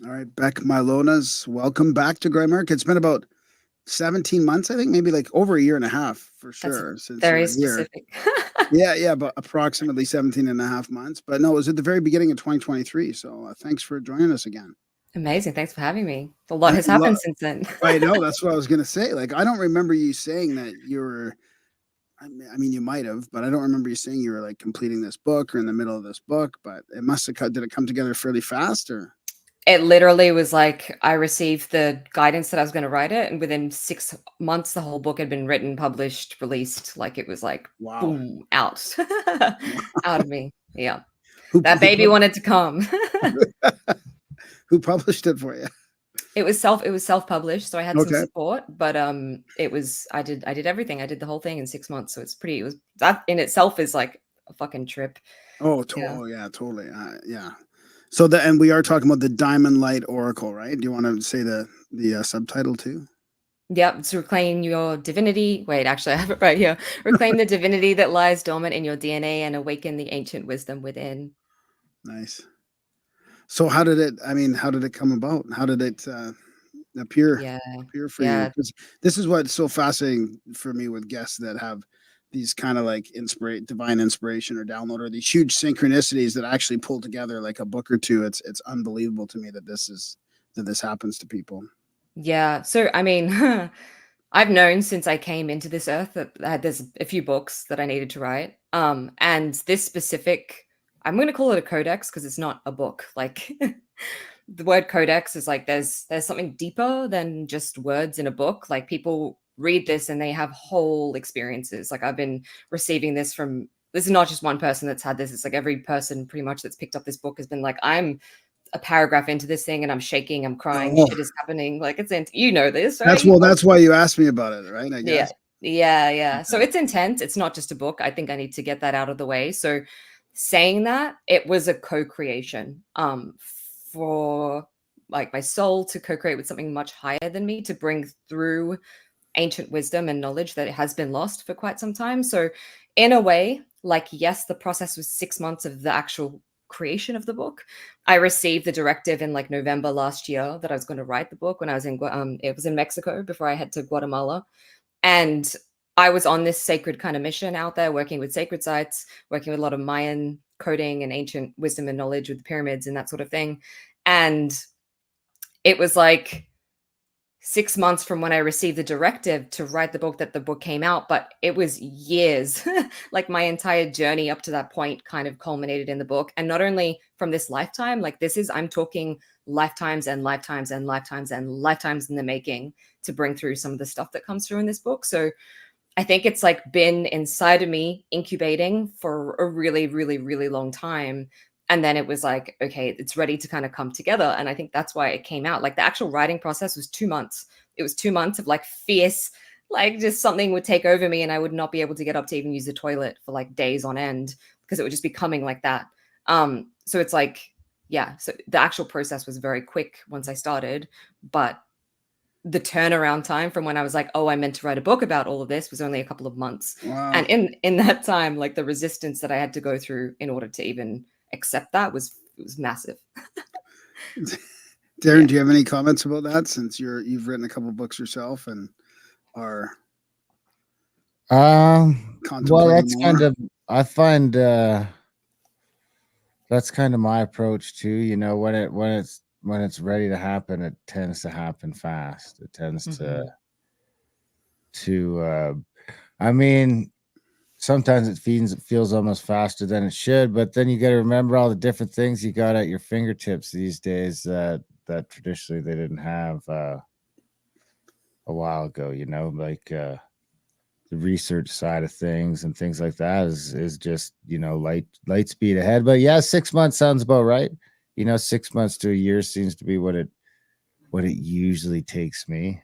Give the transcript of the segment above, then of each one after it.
All right, Beck Mylonas, welcome back to Grimericans. It's been about 17 months, I think, maybe like over a year and a half for That's sure since you very were here. specific. Yeah, but approximately 17 and a half months. But no, it was at the very beginning of 2023. So thanks for joining us again. Amazing. Thanks for having me. A lot I has happened love. since then. I know that's what I was gonna say. Like, I don't remember you saying that you were. I mean, you might have, but I don't remember you saying you were like completing this book or in the middle of this book. But it must have. Did it come together fairly fast, or? It literally was like I received the guidance that I was going to write it, and within 6 months, the whole book had been written, published, released. Like it was like Wow. boom, out, out of me. Yeah, Who that who, baby wanted to come. who published it for you? It was self published, so I had some Okay. support, but it was I did everything. I did the whole thing in 6 months, so it was that in itself is like a fucking trip. Oh, Yeah. yeah, totally. Yeah. So and we are talking about the Diamond Light Oracle, right? Do you want to say the subtitle too? Yep, to reclaim your divinity. Wait, actually, I have it right here. Reclaim the divinity that lies dormant in your DNA and awaken the ancient wisdom within. Nice. So how did it? I mean, how did it come about? How did it appear Yeah, appear for you? yeah, Because this is what's so fascinating for me with guests that have these kind of like divine inspiration or download or these huge synchronicities that actually pull together like a book or two. It's unbelievable to me that this happens to people. yeah. So, I mean, I've known since I came into this earth that there's a few books that I needed to write. And this specific, I'm going to call it a codex because it's not a book. Like the word codex is like there's something deeper than just words in a book. Like people read this and they have whole experiences. Like I've been receiving this from this is not just one person that's had this. It's like every person pretty much that's picked up this book has been like, I'm a paragraph into this thing and I'm shaking, I'm crying, Oh, shit is happening. Like it's in you know this, right? that's You well. told That's why you asked me about it, right? I yeah. guess. Yeah. So Yeah. it's intense. It's not just a book. I think I need to get that out of the way. So saying that, it was a co-creation for like my soul to co-create with something much higher than me to bring through ancient wisdom and knowledge that has been lost for quite some time. So in a way, like yes, the process was 6 months of the actual creation of the book. I received the directive in like November last year that I was going to write the book when I was in it was in Mexico before I head to Guatemala. And I was on this sacred kind of mission out there, working with sacred sites, working with a lot of Mayan coding and ancient wisdom and knowledge with the pyramids and that sort of thing. And it was like 6 months from when I received the directive to write the book that the book came out, but it was years. Like my entire journey up to that point kind of culminated in the book. And not only from this lifetime, like I'm talking lifetimes and lifetimes and lifetimes and lifetimes in the making to bring through some of the stuff that comes through in this book. So I think it's like been inside of me incubating for a really, really, really long time. And then it was like, okay, it's ready to kind of come together. And I think that's why it came out. Like the actual writing process was 2 months. It was 2 months of like fierce, like just something would take over me and I would not be able to get up to even use the toilet for like days on end because it would just be coming like that. So it's like, yeah, so the actual process was very quick once I started, but the turnaround time from when I was like, oh, I meant to write a book about all of this was only a couple of months. Wow. And in that time, like the resistance that I had to go through in order to even accept that was massive. Darren, Yeah. do you have any comments about that since you've written a couple books yourself and are Well, contemplating that's kind more? of, I find, that's kind of my approach too. You know, when it's ready to happen, it tends to happen fast. It tends Hmm. to, I mean, sometimes it feels almost faster than it should, but then you got to remember all the different things you got at your fingertips these days that traditionally they didn't have a while ago. You know, like the research side of things and things like that is just, you know, light speed ahead. But yeah, 6 months sounds about right. You know, 6 months to a year seems to be what it usually takes me.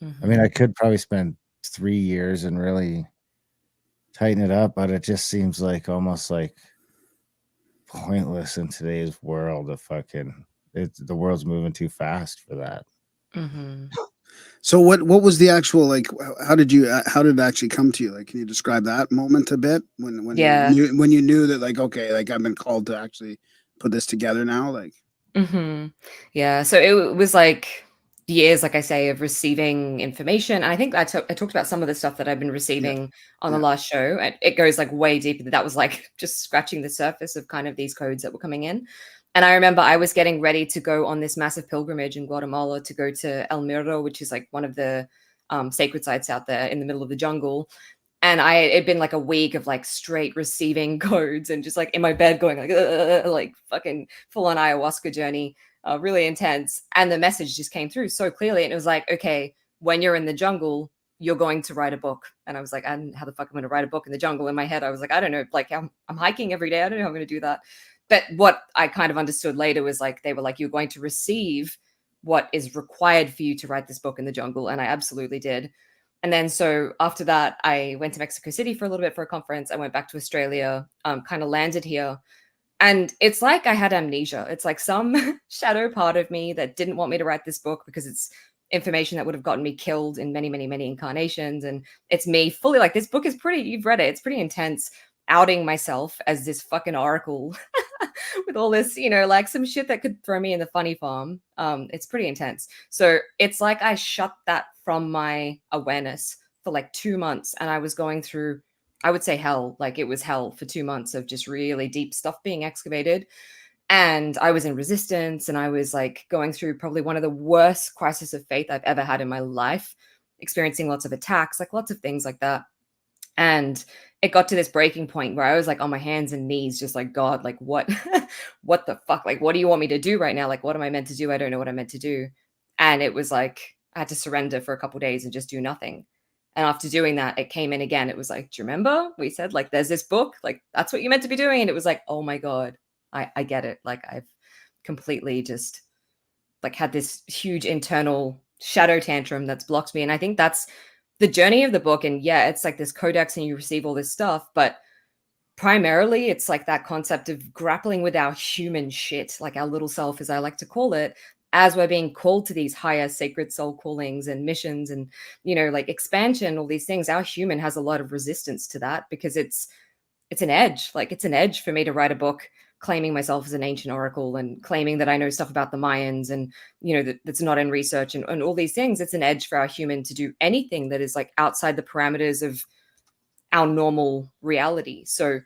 I mean, I Hmm. could probably spend 3 years and really tighten it up, but it just seems like almost like pointless in today's world. Of fucking, the world's moving too fast for that. Hmm. So what was the actual like? How did it actually come to you? Like, can you describe that moment a bit Yeah. when you knew that like okay, like I've been called to actually put this together now? Like, Yeah. So it was like years, like I say, of receiving information. I think I talked about some of the stuff that I've been Yeah, receiving on the yeah. last show. And it goes like way deeper. That was like just scratching the surface of kind of these codes that were coming in. And I remember I was getting ready to go on this massive pilgrimage in Guatemala to go to El Mirro, which is like one of the sacred sites out there in the middle of the jungle. And it'd been like a week of like straight receiving codes and just like in my bed going like fucking full on ayahuasca journey, really intense. And the message just came through so clearly. And it was like, okay, when you're in the jungle, you're going to write a book. And I was like, how the fuck am I going to write a book in the jungle? In my head, I was like, I don't know, like I'm hiking every day. I don't know how I'm going to do that. But what I kind of understood later was like, they were like, you're going to receive what is required for you to write this book in the jungle. And I absolutely did. And then so after that, I went to Mexico City for a little bit for a conference. I went back to Australia, kind of landed here. And it's like I had amnesia. It's like some shadow part of me that didn't want me to write this book because it's information that would have gotten me killed in many, many, many incarnations. And it's me fully like, this book is you've read it. It's pretty intense, outing myself as this fucking oracle with all this, like some shit that could throw me in the funny farm. It's pretty intense. So it's like I shut that from my awareness for like 2 months, and I was going through, I would say hell. Like it was hell for 2 months of just really deep stuff being excavated. And I was in resistance, and I was like going through probably one of the worst crises of faith I've ever had in my life, experiencing lots of attacks, like lots of things like that. And it got to this breaking point where I was like on my hands and knees, just like, God, like what, what the fuck? Like, what do you want me to do right now? Like, what am I meant to do? I don't know what I'm meant to do. And it was like, I had to surrender for a couple of days and just do nothing. And after doing that, it came in again. It was like, do you remember? We said like, there's this book, like that's what you're meant to be doing. And it was like, oh my God, I get it. Like I've completely just like had this huge internal shadow tantrum that's blocked me. And I think that's the journey of the book. And yeah, it's like this codex and you receive all this stuff, but primarily it's like that concept of grappling with our human shit, like our little self, as I like to call it, as we're being called to these higher sacred soul callings and missions and, like expansion, all these things. Our human has a lot of resistance to that because it's an edge. Like it's an edge for me to write a book claiming myself as an ancient oracle and claiming that I know stuff about the Mayans and, that's not in research and all these things. It's an edge for our human to do anything that is like outside the parameters of our normal reality. So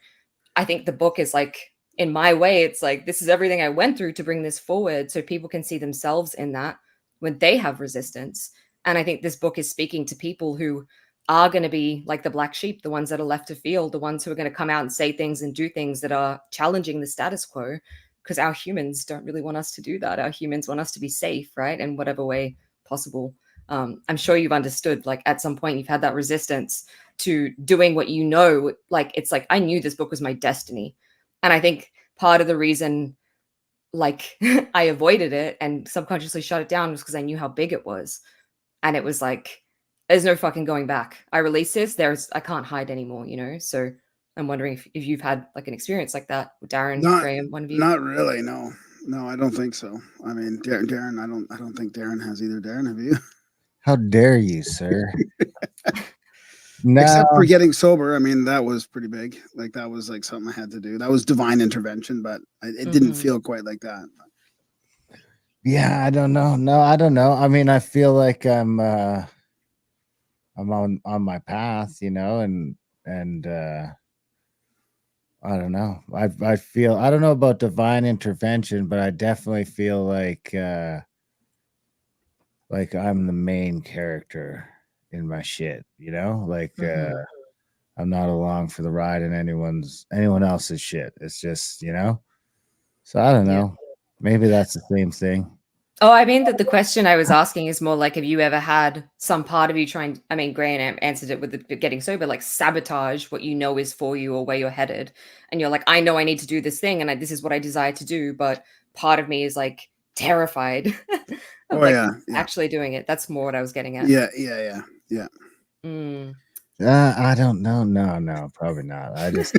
I think the book is like, in my way, it's like, this is everything I went through to bring this forward so people can see themselves in that when they have resistance. And I think this book is speaking to people who are going to be like the black sheep, the ones that are left to field, the ones who are going to come out and say things and do things that are challenging the status quo, because our humans don't really want us to do that. Our humans want us to be safe, right? In whatever way possible. I'm sure you've understood, like at some point you've had that resistance to doing what like it's like I knew this book was my destiny. And I think part of the reason like I avoided it and subconsciously shut it down was because I knew how big it was. And it was like, there's no fucking going back. I release this, I can't hide anymore, So I'm wondering if you've had like an experience like that with Darren, Graham, one of you. Not really, no. No, I don't think so. I mean, Darren, I don't think Darren has either. Darren, have you? How dare you, sir? No. Except for getting sober. I mean, that was pretty big. Like that was like something I had to do. That was divine intervention, but it didn't feel quite like that. Yeah, I don't know. No, I don't know. I mean, I feel like I'm on my path, and I don't know. I feel, I don't know about divine intervention, but I definitely feel like I'm the main character in my shit, like I'm not along for the ride in anyone else's shit. It's just, so I don't know. Maybe that's the same thing. Oh, I mean that the question I was asking is more like, have you ever had some part of you Graham answered it with the getting sober, like sabotage what you know is for you or where you're headed. And you're like, I know I need to do this thing and this is what I desire to do. But part of me is like terrified of actually doing it. That's more what I was getting at. Yeah. Mm. I don't know. No, probably not. I just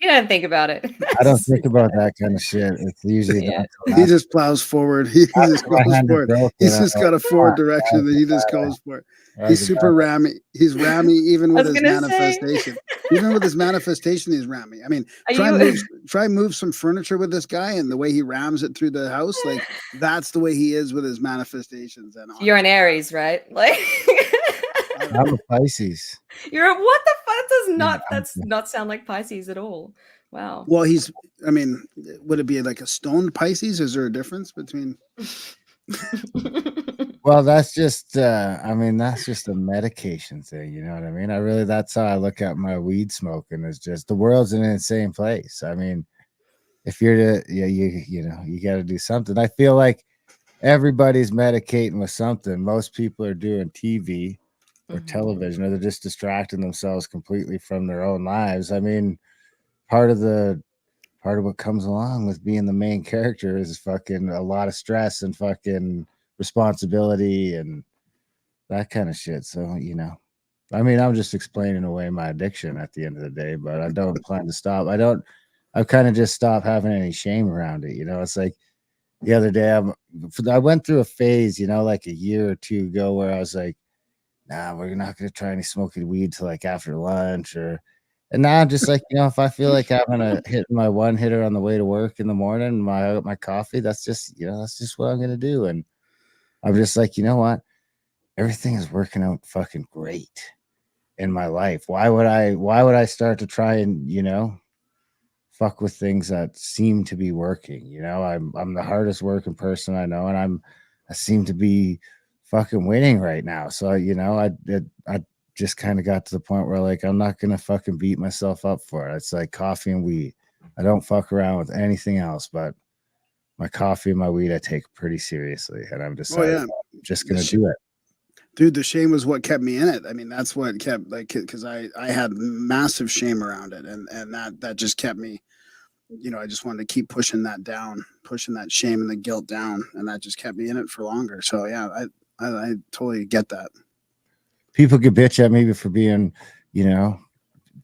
You don't think about it. I don't think about that kind of shit. It's usually Yeah. He just plows forward. He just my goes hand is for it. broken. He's I'm just like, got a forward "Fuck, direction that he just goes for it. He's super rammy. He's rammy even I with was his gonna say. manifestation. Even with his manifestation, he's rammy. I mean, Are try you? move some furniture with this guy, and the way he rams it through the house, like that's the way he is with his manifestations. And You're an Aries, right? Like. I'm a Pisces. You're a, what the fuck? That's not sound like Pisces at all. Wow. well, I mean, would it be like a stoned Pisces? Is there a difference between? Well, that's just I mean, that's just a medication thing, you know what I mean? That's how I look at my weed smoking, is just the world's an insane place. I mean, if you're to you know, you got to do something. I feel like everybody's medicating with something. Most people are doing TV or television, or they're just distracting themselves completely from their own lives. I mean, part of what comes along with being the main character is fucking a lot of stress and fucking responsibility and that kind of shit. So, you know, I mean, I'm just explaining away my addiction at the end of the day, but I don't plan to stop. I've kind of just stopped having any shame around it. You know, it's like the other day, I went through a phase, you know, like a year or two ago where I was like, nah, we're not going to try any smoking weed till like after lunch and now I'm just like, you know, if I feel like having a hit my one hitter on the way to work in the morning, my coffee, that's just, you know, that's just what I'm going to do. And I'm just like, you know what? Everything is working out fucking great in my life. Why would I start to try and, you know, fuck with things that seem to be working? You know, I'm the hardest working person I know, and I seem to be fucking winning right now. So, you know, I just kind of got to the point where like I'm not gonna fucking beat myself up for it. It's like coffee and weed. I don't fuck around with anything else, but my coffee and my weed I take pretty seriously, and I'm decided I'm just gonna do it. Dude, the shame was what kept me in it. I mean, that's what kept, like, because I had massive shame around it, and that just kept me. You know, I just wanted to keep pushing that down, pushing that shame and the guilt down, and that just kept me in it for longer. So yeah, I totally get that. People could bitch at me for being, you know,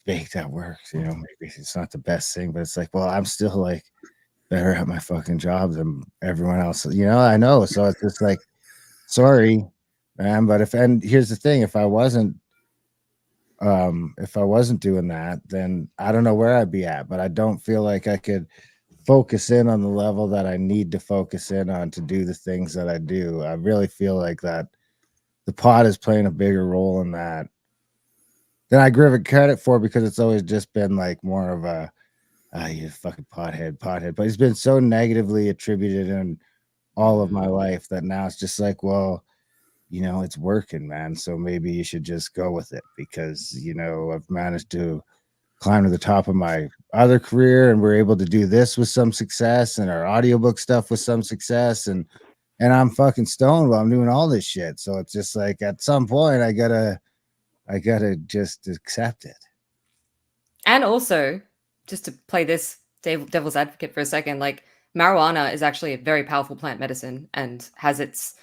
baked at work. You know, maybe it's not the best thing, but it's like, well, I'm still like better at my fucking job than everyone else. You know, I know. So it's just like, sorry, man. But and here's the thing, if I wasn't doing that, then I don't know where I'd be at. But I don't feel like I could focus in on the level that I need to focus in on to do the things that I do. I really feel like that the pot is playing a bigger role in that than I give it credit for, because it's always just been like more of a you fucking pothead. But it's been so negatively attributed in all of my life that now it's just like, well, you know, it's working, man. So maybe you should just go with it, because, you know, I've managed to climb to the top of my other career, and we're able to do this with some success, and our audiobook stuff with some success, and I'm fucking stoned while I'm doing all this shit. So it's just like at some point I gotta just accept it. And also, just to play this devil's advocate for a second, like marijuana is actually a very powerful plant medicine and has its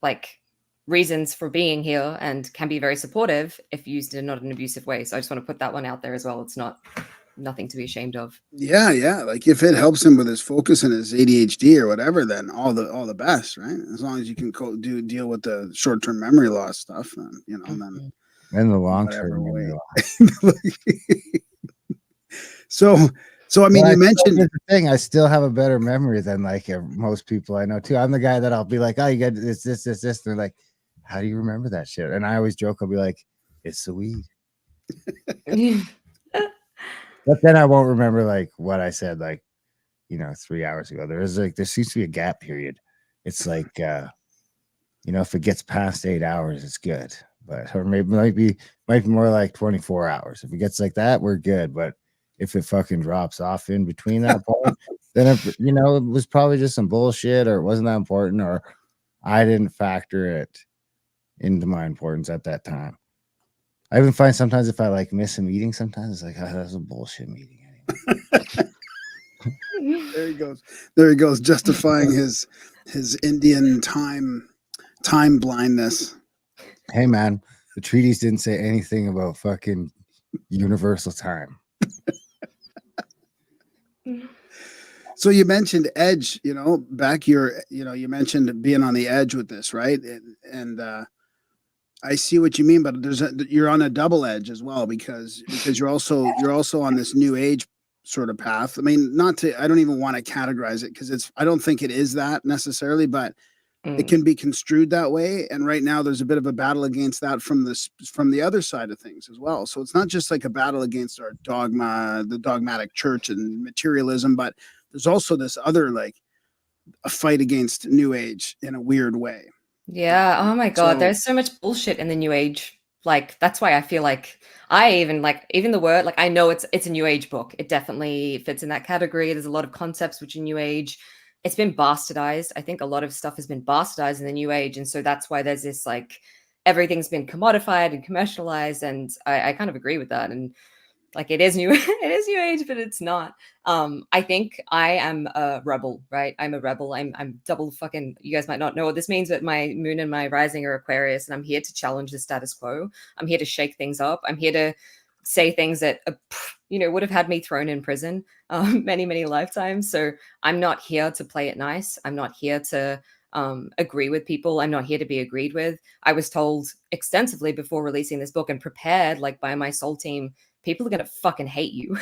like reasons for being here and can be very supportive if used in not an abusive way. So I just want to put that one out there as well. It's nothing to be ashamed of. Yeah. Like if it helps him with his focus and his ADHD or whatever, then all the best, right? As long as you can deal with the short-term memory loss stuff, you know, then in the long term. So I mean, you mentioned the thing. I still have a better memory than like most people I know too. I'm the guy that I'll be like, oh, you got this. They're like, how do you remember that shit? And I always joke, I'll be like, it's the weed. But then I won't remember like what I said, like, you know, 3 hours ago. There seems to be a gap period. It's like, you know, if it gets past 8 hours, it's good. But or maybe might be more like 24 hours. If it gets like that, we're good. But if it fucking drops off in between that point, then you know, it was probably just some bullshit, or it wasn't that important, or I didn't factor it into my importance at that time. I even find sometimes if I like miss a meeting, sometimes it's like, oh, that was a bullshit meeting anyway. There he goes, justifying his Indian time blindness. Hey man, the treaties didn't say anything about fucking universal time. So you mentioned edge, back you mentioned being on the edge with this, right? And I see what you mean, but you're on a double edge as well because you're also on this new age sort of path. I mean, I don't even want to categorize it because I don't think it is that necessarily, but it can be construed that way. And right now there's a bit of a battle against that from the other side of things as well. So it's not just like a battle against our dogma, the dogmatic church and materialism, but there's also this other, like, a fight against new age in a weird way. Yeah. Oh my God. So There's so much bullshit in the new age. Like, that's why I feel like even the word, like, I know it's a new age book. It definitely fits in that category. There's a lot of concepts which are new age. It's been bastardized. I think a lot of stuff has been bastardized in the new age. And so that's why there's this, like, everything's been commodified and commercialized. And I kind of agree with that. And like, it is new, it is new age, but it's not. I think I am a rebel, right? I'm a rebel. I'm double fucking, you guys might not know what this means, but my moon and my rising are Aquarius, and I'm here to challenge the status quo. I'm here to shake things up. I'm here to say things that would have had me thrown in prison many lifetimes. So I'm not here to play it nice. I'm not here to agree with people. I'm not here to be agreed with. I was told extensively before releasing this book and prepared, like, by my soul team, people are going to fucking hate you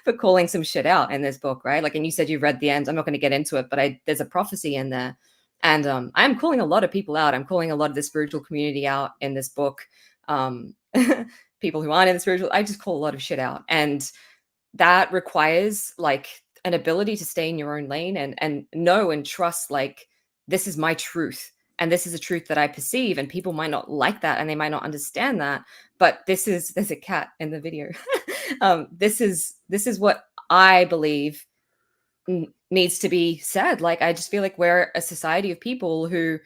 for calling some shit out in this book, right? Like, and you said you read the end. I'm not going to get into it, but there's a prophecy in there. And I'm calling a lot of people out. I'm calling a lot of the spiritual community out in this book. People who aren't in the spiritual, I just call a lot of shit out. And that requires, like, an ability to stay in your own lane and know and trust, like, this is my truth. And this is a truth that I perceive, and people might not like that and they might not understand that. But there's a cat in the video. This is what I believe needs to be said. Like, I just feel like we're a society of people who,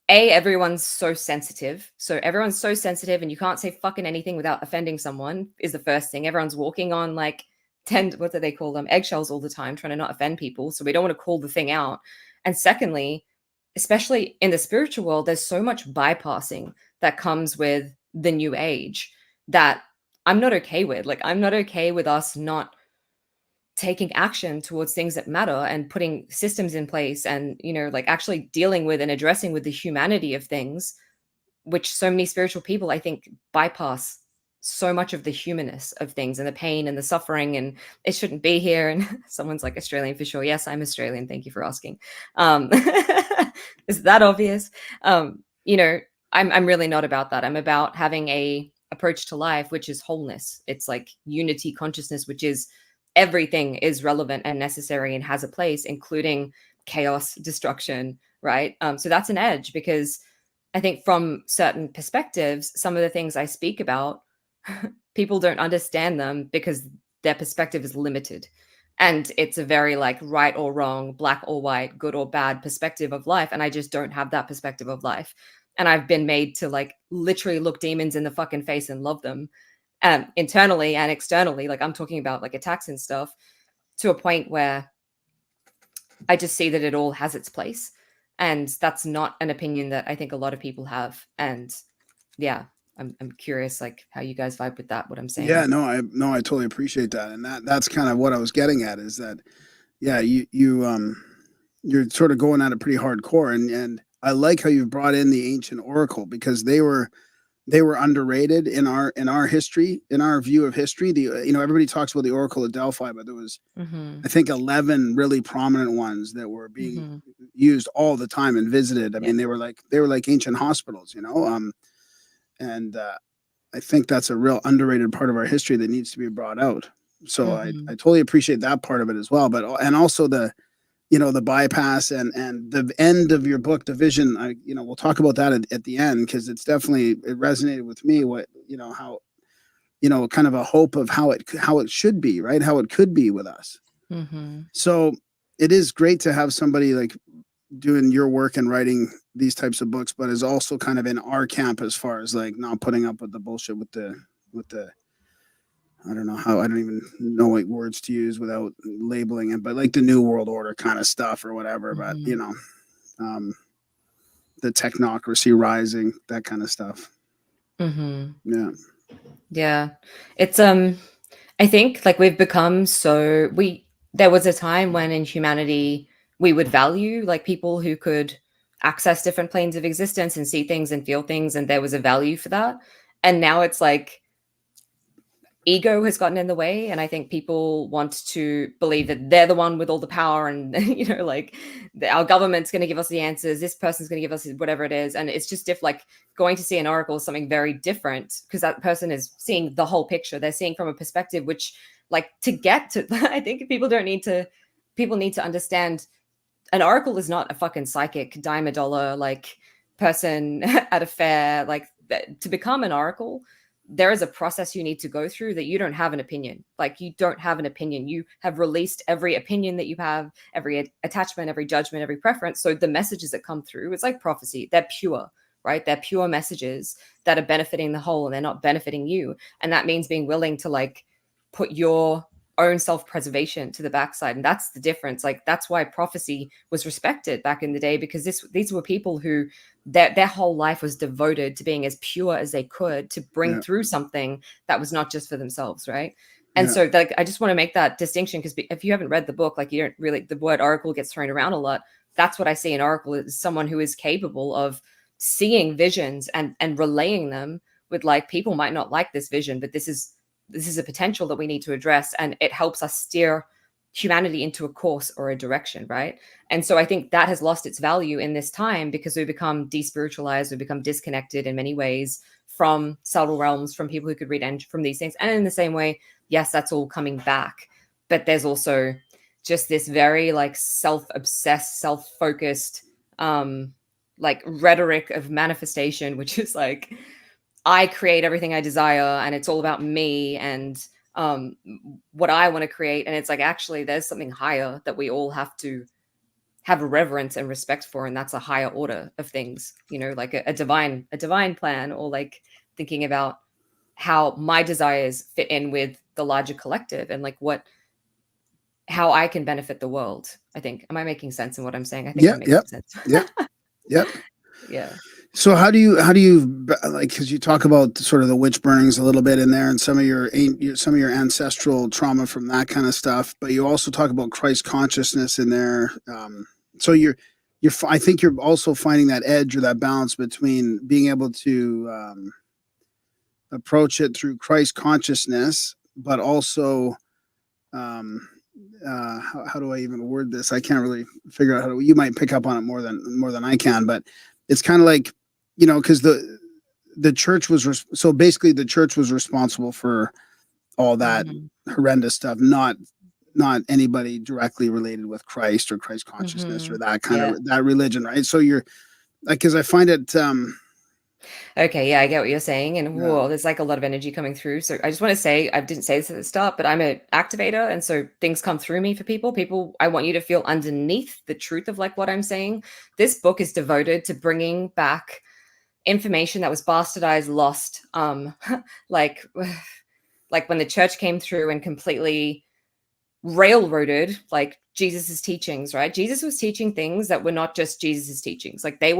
everyone's so sensitive. So everyone's so sensitive, and you can't say fucking anything without offending someone is the first thing. Everyone's walking on, like, what do they call them? Eggshells all the time, trying to not offend people. So we don't want to call the thing out. And secondly, especially in the spiritual world, there's so much bypassing that comes with the new age that I'm not okay with. Like, I'm not okay with us not taking action towards things that matter and putting systems in place and, like, actually dealing with and addressing with the humanity of things, which so many spiritual people, I think, bypass so much of the humanness of things and the pain and the suffering, and it shouldn't be here. And someone's like, Australian for sure. Yes, I'm Australian. Thank you for asking. Is that obvious? I'm really not about that. I'm about having a approach to life, which is wholeness. It's like unity consciousness, which is everything is relevant and necessary and has a place, including chaos, destruction, right? So that's an edge, because I think from certain perspectives, some of the things I speak about, people don't understand them because their perspective is limited. And it's a very, like, right or wrong, black or white, good or bad perspective of life. And I just don't have that perspective of life. And I've been made to, like, literally look demons in the fucking face and love them, internally and externally. Like, I'm talking about, like, attacks and stuff, to a point where I just see that it all has its place. And that's not an opinion that I think a lot of people have. And yeah, I'm curious, like, how you guys vibe with that, what I'm saying. Yeah, I totally appreciate that. And that's kind of what I was getting at, is that, yeah, you're sort of going at it pretty hardcore. And I like how you brought in the ancient oracle, because they were underrated in our history, in our view of history. Everybody talks about the Oracle of Delphi, but there was, I think, 11 really prominent ones that were being used all the time and visited. I mean, they were like ancient hospitals, and I think that's a real underrated part of our history that needs to be brought out. So I totally appreciate that part of it as well. And also the bypass and the end of your book, the vision. We'll talk about that at the end, because it resonated with me. How kind of a hope of how it should be, right? How it could be with us. So it is great to have somebody like doing your work and writing these types of books, but is also kind of in our camp as far as, like, not putting up with the bullshit with the I don't even know what words to use without labeling it, but, like, the New World Order kind of stuff or whatever. But the technocracy rising, that kind of stuff. Yeah, it's I think, like, we've become there was a time when in humanity we would value like people who could access different planes of existence and see things and feel things, and there was a value for that. And now it's like ego has gotten in the way, and I think people want to believe that they're the one with all the power, and you know, like our government's going to give us the answers, this person's going to give us whatever it is. And it's just like going to see an oracle is something very different, because that person is seeing the whole picture. They're seeing from a perspective which, like, to get to I think people need to understand an oracle is not a fucking psychic dime a dollar like person at a fair. Like, to become an oracle, there is a process you need to go through that you don't have an opinion. Like, you don't have an opinion. You have released every opinion that you have, every attachment, every judgment, every preference. So the messages that come through, it's like prophecy. They're pure, right? They're pure messages that are benefiting the whole, and they're not benefiting you. And that means being willing to like put your own self-preservation to the backside. And that's the difference. Like, that's why prophecy was respected back in the day, because these were people who their whole life was devoted to being as pure as they could to bring through something that was not just for themselves, right? And so like, I just want to make that distinction, because if you haven't read the book, like, you don't really, the word oracle gets thrown around a lot. That's what I see in oracle, is someone who is capable of seeing visions and relaying them with, like, people might not like this vision, but this is a potential that we need to address, and it helps us steer humanity into a course or a direction, right? And so I think that has lost its value in this time, because we become despiritualized, we become disconnected in many ways from subtle realms, from people who could read from these things. And in the same way, yes, that's all coming back, but there's also just this very like self-obsessed, self-focused like rhetoric of manifestation, which is like, I create everything I desire, and it's all about me and what I want to create. And it's like, actually, there's something higher that we all have to have a reverence and respect for, and that's a higher order of things, you know, like a divine plan, or like thinking about how my desires fit in with the larger collective, and like how I can benefit the world. I think, am I making sense in what I'm saying? I think I'm making sense. Yeah. So how do you like, because you talk about sort of the witch burnings a little bit in there, and some of your ancestral trauma from that kind of stuff, but you also talk about Christ consciousness in there. So I think you're also finding that edge or that balance between being able to approach it through Christ consciousness, but also how do I even word this? I can't really figure out how to. You might pick up on it more than I can, but it's kind of like, you know, because the church was so basically the church was responsible for all that horrendous stuff, not anybody directly related with Christ or Christ consciousness or that kind of that religion, right? So you're like, because I find it okay, yeah, I get what you're saying, and whoa, there's like a lot of energy coming through. So I just want to say, I didn't say this at the start, but I'm an activator, and so things come through me for people. I want you to feel underneath the truth of like what I'm saying. This book is devoted to bringing back information that was bastardized, lost, like when the church came through and completely railroaded like Jesus's teachings, right? Jesus was teaching things that were not just Jesus's teachings. Like, they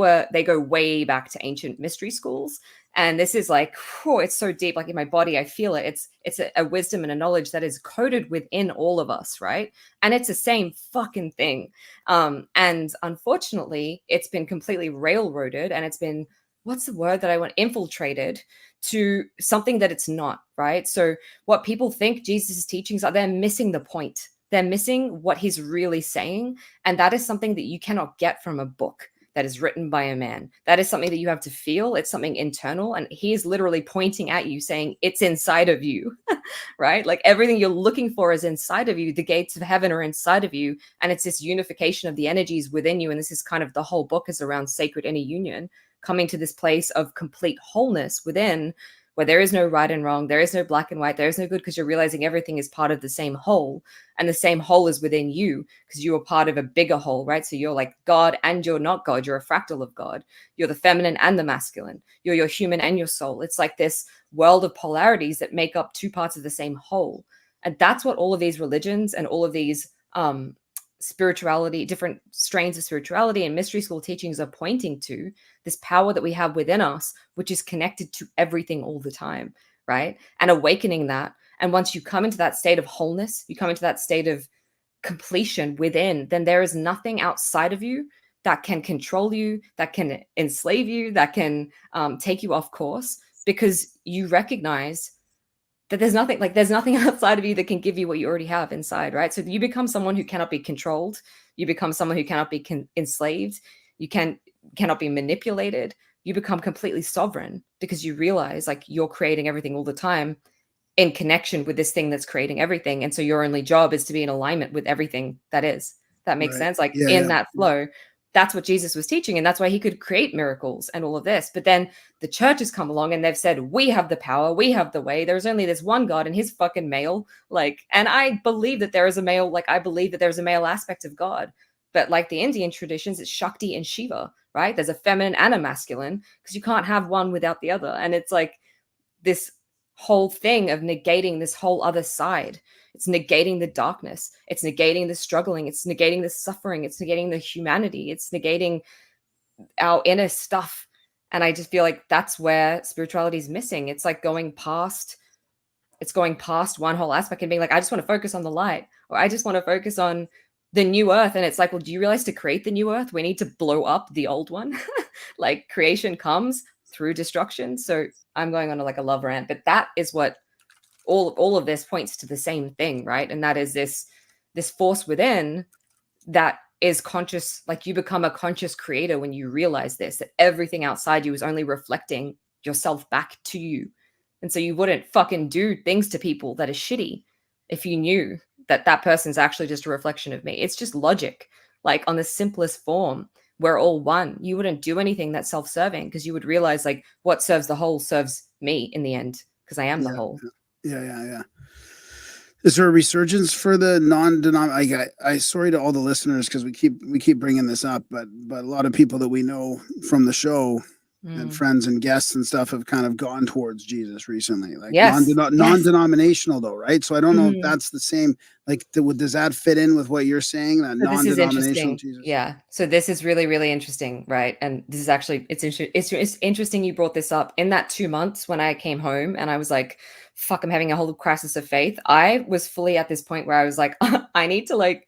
go way back to ancient mystery schools. And this is like, oh, it's so deep, like in my body, I feel it. It's a wisdom and a knowledge that is coded within all of us, right? And it's the same fucking thing. And unfortunately, it's been completely railroaded, and it's been, what's the word that I want? Infiltrated to something that it's not, right? So what people think Jesus' teachings are, they're missing the point. They're missing what he's really saying. And that is something that you cannot get from a book that is written by a man. That is something that you have to feel. It's something internal. And he is literally pointing at you saying, it's inside of you, right? Like, everything you're looking for is inside of you. The gates of heaven are inside of you. And it's this unification of the energies within you. And this is kind of, the whole book is around sacred inner union, coming to this place of complete wholeness within, where there is no right and wrong, there is no black and white, there is no good, because you're realizing everything is part of the same whole, and the same whole is within you, because you are part of a bigger whole, right? So you're like God and you're not God. You're a fractal of God. You're the feminine and the masculine. You're your human and your soul. It's like this world of polarities that make up two parts of the same whole. And that's what all of these religions and all of these spirituality, different strains of spirituality and mystery school teachings are pointing to, this power that we have within us, which is connected to everything all the time, right? And awakening that. And once you come into that state of wholeness, you come into that state of completion within, then there is nothing outside of you that can control you, that can enslave you, that can take you off course, because you recognize that there's nothing outside of you that can give you what you already have inside, right? So you become someone who cannot be controlled. You become someone who cannot be enslaved. You cannot be manipulated. You become completely sovereign because you realize like you're creating everything all the time in connection with this thing that's creating everything. And so your only job is to be in alignment with everything that is. That makes sense? Like in that flow, that's what Jesus was teaching. And that's why he could create miracles and all of this. But then the church has come along and they've said, we have the power, we have the way. There's only this one God and his fucking male. Like, and I believe that there is a male, like I believe that there's a male aspect of God. But like the Indian traditions, it's Shakti and Shiva, right? There's a feminine and a masculine because you can't have one without the other. And it's like this whole thing of negating this whole other side. It's negating the darkness. It's negating the struggling. It's negating the suffering. It's negating the humanity. It's negating our inner stuff. And I just feel like that's where spirituality is missing. It's like going past one whole aspect and being like, I just want to focus on the light, or I just want to focus on the new earth. And it's like, well, do you realize to create the new earth, we need to blow up the old one? Like creation comes through destruction. So I'm going on like a love rant, but that is what all of this points to the same thing, right? And that is this force within that is conscious. Like you become a conscious creator when you realize this, that everything outside you is only reflecting yourself back to you. And so you wouldn't fucking do things to people that are shitty if you knew that that person's actually just a reflection of me. It's just logic. Like on the simplest form, we're all one. You wouldn't do anything that's self-serving because you would realize like what serves the whole serves me in the end because I am the whole. Yeah. Is there a resurgence for the non-denominational? I sorry to all the listeners because we keep bringing this up, but a lot of people that we know from the show and friends and guests and stuff have kind of gone towards Jesus recently, like non-denominational though, right? So I don't know if that's the same. Like, does that fit in with what you're saying? That So non-denominational Jesus? Yeah. So this is really, really interesting, right? And this is actually it's interesting you brought this up. In that 2 months when I came home and I was like, "Fuck, I'm having a whole crisis of faith." I was fully at this point where I was like, I need to like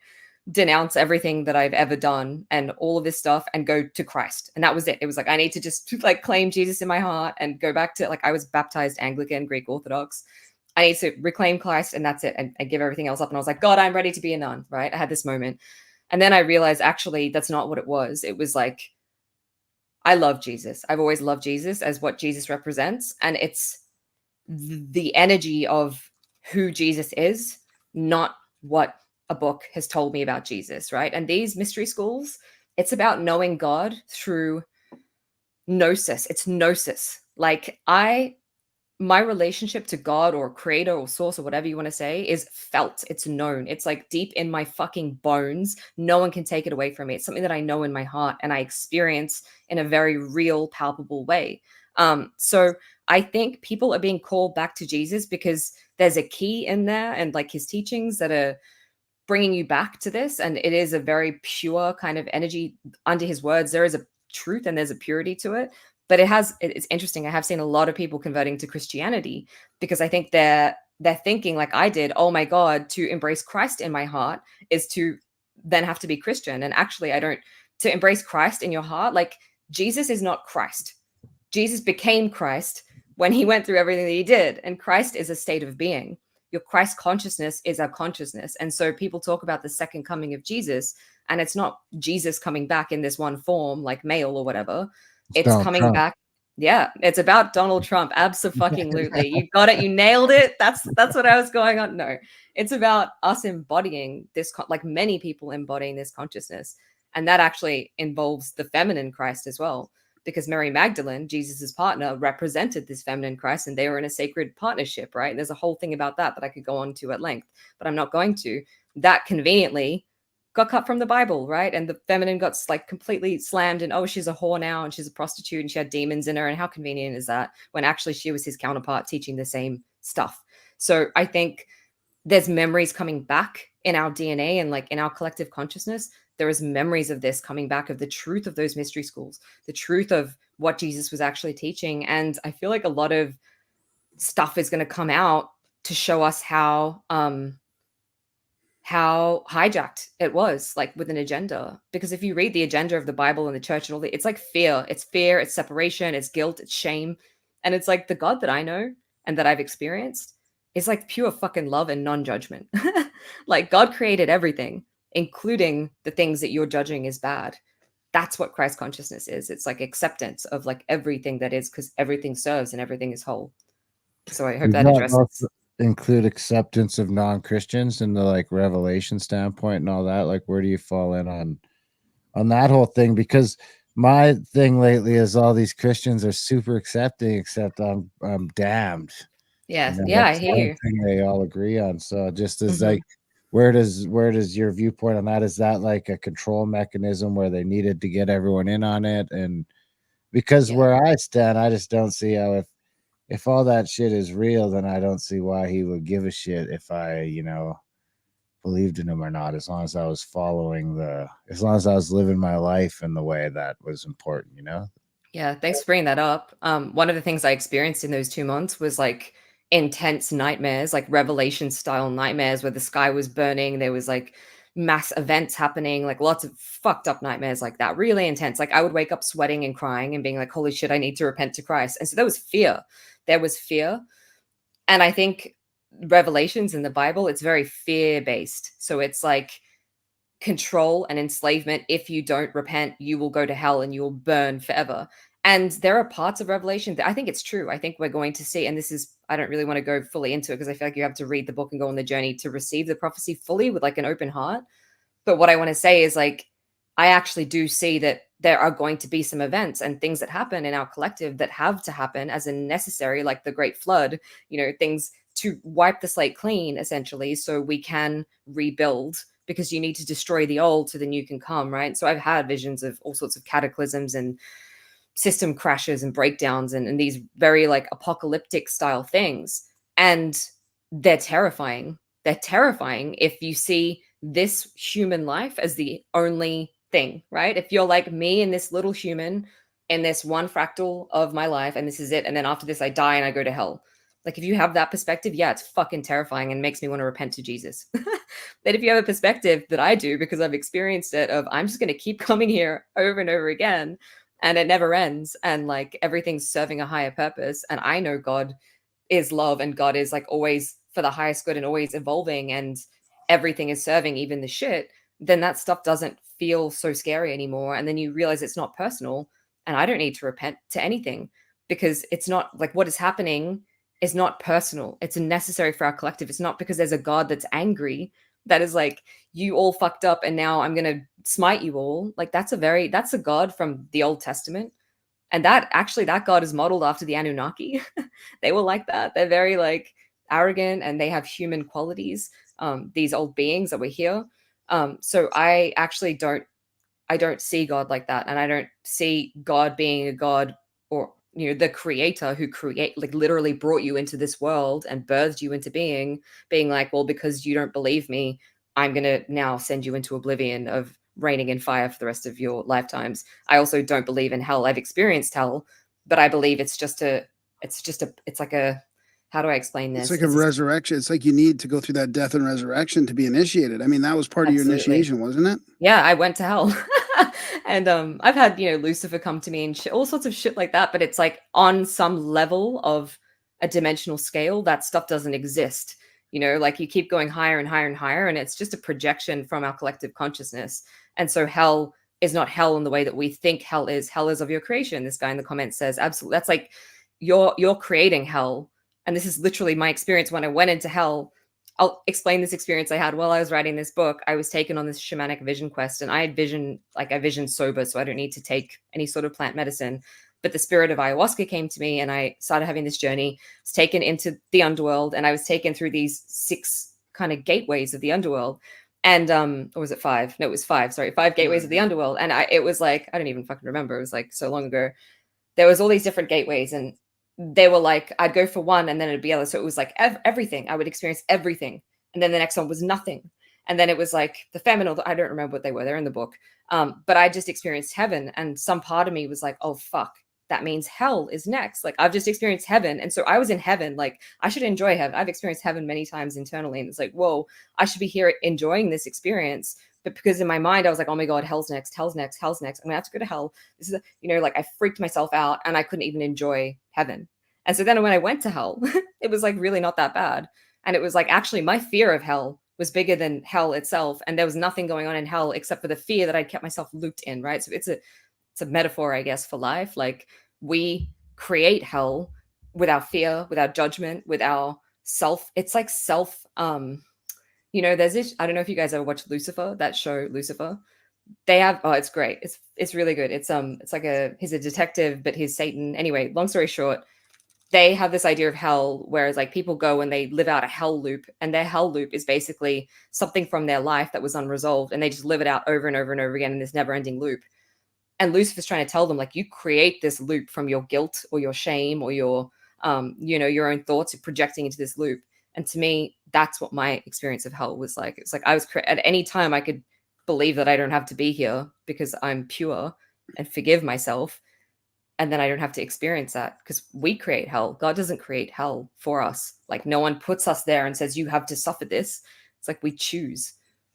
denounce everything that I've ever done and all of this stuff and go to Christ. And that was it. It was like, I need to just like claim Jesus in my heart and go back to like, I was baptized Anglican, Greek Orthodox. I need to reclaim Christ and that's it. And give everything else up. And I was like, God, I'm ready to be a nun, right? I had this moment. And then I realized actually that's not what it was. It was like, I love Jesus. I've always loved Jesus as what Jesus represents. And it's the energy of who Jesus is, not what a book has told me about Jesus, right? And these mystery schools, it's about knowing God through gnosis. It's gnosis. Like my relationship to God or creator or source or whatever you want to say is felt. It's known. It's like deep in my fucking bones. No one can take it away from me. It's something that I know in my heart and I experience in a very real, palpable way. So I think people are being called back to Jesus because there's a key in there and like his teachings that are bringing you back to this. And it is a very pure kind of energy under his words. There is a truth and there's a purity to it. But it's interesting. I have seen a lot of people converting to Christianity because I think they're thinking like I did, oh my God, to embrace Christ in my heart is to then have to be Christian. And actually to embrace Christ in your heart, like Jesus is not Christ. Jesus became Christ when he went through everything that he did. And Christ is a state of being. Your Christ consciousness is our consciousness. And so people talk about the second coming of Jesus, and it's not Jesus coming back in this one form, like male or whatever. It's Donald coming Trump. back. Yeah, it's about Donald Trump. Abso-fucking-lutely. You got it. You nailed it. That's what I was going on. No, it's about us embodying this, like many people embodying this consciousness. And that actually involves the feminine Christ as well. Because Mary Magdalene, Jesus's partner, represented this feminine Christ and they were in a sacred partnership, right? And there's a whole thing about that I could go on to at length, but I'm not going to. That conveniently got cut from the Bible, right? And the feminine got like completely slammed and, oh, she's a whore now and she's a prostitute and she had demons in her. And how convenient is that when actually she was his counterpart teaching the same stuff? So I think there's memories coming back in our DNA and like in our collective consciousness. There is memories of this coming back, of the truth of those mystery schools, the truth of what Jesus was actually teaching. And I feel like a lot of stuff is going to come out to show us how how hijacked it was, like with an agenda. Because if you read the agenda of the Bible and the church and all that, it's like fear, it's separation, it's guilt, it's shame. And it's like the God that I know and that I've experienced is like pure fucking love and non-judgment. Like God created everything, including the things that you're judging is bad. That's what Christ consciousness is. It's like acceptance of like everything that is, because everything serves and everything is whole. So I hope Does that that addresses. also include acceptance of non-Christians in the like revelation standpoint and all that? Like, where do you fall in on that whole thing? Because my thing lately is all these Christians are super accepting, except I'm damned. Yeah, You know, yeah, I that's the hear one you. thing they all agree on. So just as Mhm. like, where does your viewpoint on that? Is that like a control mechanism where they needed to get everyone in on it? And because Yeah. where I stand, I just don't see how if all that shit is real, then I don't see why he would give a shit if I, you know, believed in him or not, as long as I was as long as I was living my life in the way that was important, you know? Yeah, thanks for bringing that up. One of the things I experienced in those 2 months was like intense nightmares, like Revelation style nightmares where the sky was burning. There was like mass events happening, like lots of fucked up nightmares like that, really intense. Like I would wake up sweating and crying and being like, holy shit, I need to repent to Christ. And so there was fear. There was fear. And I think Revelations in the Bible, it's very fear based. So it's like, control and enslavement. If you don't repent, you will go to hell and you will burn forever. And there are parts of Revelation that I think it's true. I think we're going to see, and this is, I don't really want to go fully into it because I feel like you have to read the book and go on the journey to receive the prophecy fully with like an open heart. But what I want to say is like, I actually do see that there are going to be some events and things that happen in our collective that have to happen as a necessary, like the Great Flood, you know, things to wipe the slate clean, essentially, so we can rebuild, because you need to destroy the old so the new can come, right? So I've had visions of all sorts of cataclysms and system crashes and breakdowns and these very like apocalyptic style things. And they're terrifying. They're terrifying if you see this human life as the only thing, right? If you're like me and this little human in this one fractal of my life and this is it, and then after this I die and I go to hell. Like if you have that perspective, yeah, it's fucking terrifying and makes me want to repent to Jesus. But if you have a perspective that I do, because I've experienced it, of I'm just going to keep coming here over and over again and it never ends, and like everything's serving a higher purpose, and I know God is love and God is like always for the highest good and always evolving and everything is serving, even the shit, then that stuff doesn't feel so scary anymore. And then you realize it's not personal and I don't need to repent to anything, because it's not like what is happening is not personal. It's necessary for our collective. It's not because there's a God that's angry that is like, you all fucked up and now I'm going to smite you all. Like that's a God from the Old Testament. And that God is modeled after the Anunnaki. They were like that. They're very like arrogant and they have human qualities. These old beings that were here. So I actually don't see God like that, and I don't see God being a God, or you know, the creator who like literally brought you into this world and birthed you into being like, well, because you don't believe me, I'm gonna now send you into oblivion of reigning in fire for the rest of your lifetimes. I also don't believe in hell. I've experienced hell, but I believe it's like a, how do I explain It's this? like a resurrection. It's like you need to go through that death and resurrection to be initiated. I mean, that was part of your Absolutely. initiation, wasn't it? Yeah, I went to hell. And I've had, you know, Lucifer come to me and all sorts of shit like that, but it's like on some level of a dimensional scale, that stuff doesn't exist. You know, like you keep going higher and higher and higher, and it's just a projection from our collective consciousness. And so hell is not hell in the way that we think hell is. Hell is of your creation. This guy in the comments says, absolutely. That's like you're creating hell. And this is literally my experience when I went into hell. I'll explain this experience I had while I was writing this book. I was taken on this shamanic vision quest, and I visioned sober, so I don't need to take any sort of plant medicine. But the spirit of ayahuasca came to me, and I started having this journey. I was taken into the underworld, and I was taken through these 6 kind of gateways of the underworld. And or was it 5? No, it was 5. Sorry, 5 gateways of the underworld. And it was like, I don't even fucking remember. It was like so long ago. There was all these different gateways, and they were like, I'd go for one and then it'd be other. So it was like everything. I would experience everything. And then the next one was nothing. And then it was like the feminine, I don't remember what they were. They're in the book. But I just experienced heaven. And some part of me was like, oh, fuck. that means hell is next. Like, I've just experienced heaven. And so I was in heaven. Like, I should enjoy heaven. I've experienced heaven many times internally. And it's like, whoa, I should be here enjoying this experience. But because in my mind, I was like, oh my God, hell's next, hell's next, hell's next. I'm gonna have to go to hell. This is, like, I freaked myself out and I couldn't even enjoy heaven. And so then when I went to hell, it was like really not that bad. And it was like, actually, my fear of hell was bigger than hell itself. And there was nothing going on in hell except for the fear that I'd kept myself looped in, right? So it's a metaphor, I guess, for life. Like, we create hell with our fear, with our judgment, with our self. It's like self, there's this, I don't know if you guys ever watched Lucifer, that show Lucifer. They have, oh, it's great. It's really good. It's like he's a detective, but he's Satan. Anyway, long story short, they have this idea of hell, whereas like people go and they live out a hell loop, and their hell loop is basically something from their life that was unresolved, and they just live it out over and over and over again in this never-ending loop. And Lucifer's trying to tell them, like, you create this loop from your guilt or your shame or your your own thoughts of projecting into this loop. And to me, that's what my experience of hell was like. It's like I was at any time I could believe that I don't have to be here because I'm pure and forgive myself. And then I don't have to experience that because we create hell. God doesn't create hell for us. Like, no one puts us there and says, you have to suffer this. It's like we choose.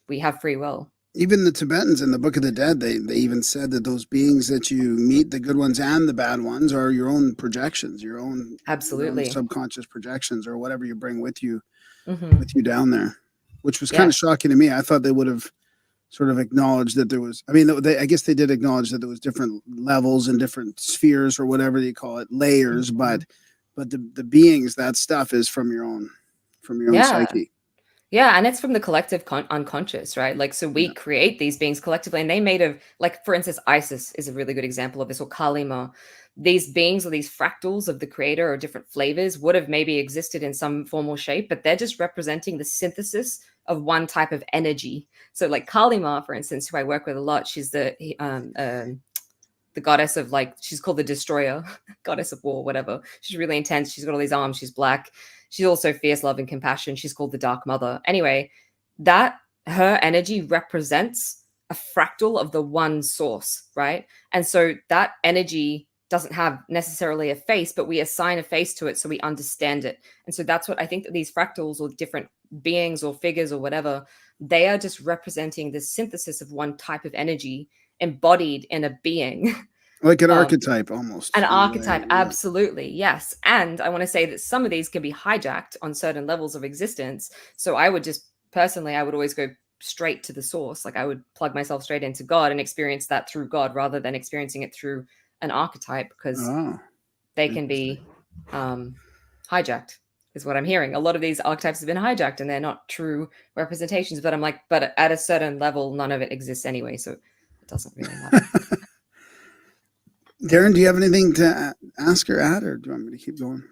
We have free will. Even the Tibetans in the Book of the Dead, they even said that those beings that you meet, the good ones and the bad ones, are your own projections, your own subconscious projections, or whatever you bring with you down there, which was kind of shocking to me. I thought they would have sort of acknowledged that there was, I guess they did acknowledge that there was different levels and different spheres, or whatever you call it, layers, but the beings, that stuff is from your own psyche. Yeah, and it's from the collective unconscious, right? Like, so we create these beings collectively, and they made of, like, for instance, Isis is a really good example of this, or Kalima. These beings, or these fractals of the creator, or different flavors, would have maybe existed in some form or shape, but they're just representing the synthesis of one type of energy. So like Kalima, for instance, who I work with a lot, she's the goddess of, like, she's called the destroyer, goddess of war, whatever. She's really intense. She's got all these arms. She's black. She's also fierce, love, and compassion. She's called the Dark Mother. Anyway, her energy represents a fractal of the one source, right? And so that energy doesn't have necessarily a face, but we assign a face to it so we understand it. And so that's what I think, that these fractals, or different beings or figures or whatever, they are just representing the synthesis of one type of energy embodied in a being. Like an archetype, almost. An archetype, absolutely, yes. And I want to say that some of these can be hijacked on certain levels of existence. So I would always go straight to the source. Like, I would plug myself straight into God and experience that through God, rather than experiencing it through an archetype, because they can be hijacked, is what I'm hearing. A lot of these archetypes have been hijacked, and they're not true representations. But I'm like, but at a certain level, none of it exists anyway, so it doesn't really matter. Darren, do you have anything to ask or add, or do you want me to keep going?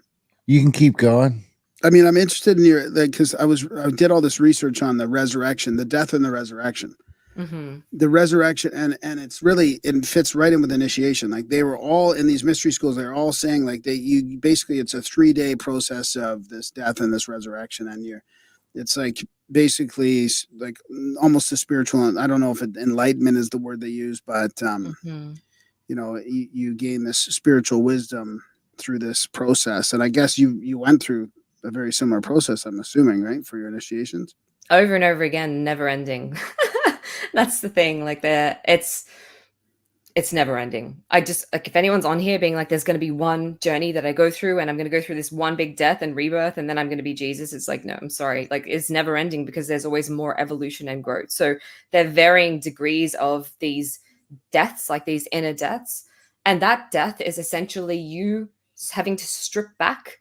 You can keep going. I mean, I'm interested in your, because I did all this research on the resurrection, the death and the resurrection. The resurrection, and it's really, it fits right in with initiation. Like, they were all in these mystery schools, they're all saying, like, basically it's a 3-day process of this death and this resurrection, and it's like basically like almost a spiritual, I don't know if enlightenment is the word they use, but you gain this spiritual wisdom through this process. And I guess you went through a very similar process, I'm assuming, right, for your initiations? Over and over again, never ending. That's the thing. Like, it's never ending. I just, like, if anyone's on here being like, there's going to be one journey that I go through, and I'm going to go through this one big death and rebirth, and then I'm going to be Jesus, it's like, no, I'm sorry. Like, it's never ending, because there's always more evolution and growth. So there are varying degrees of these deaths, like these inner deaths. And that death is essentially you having to strip back.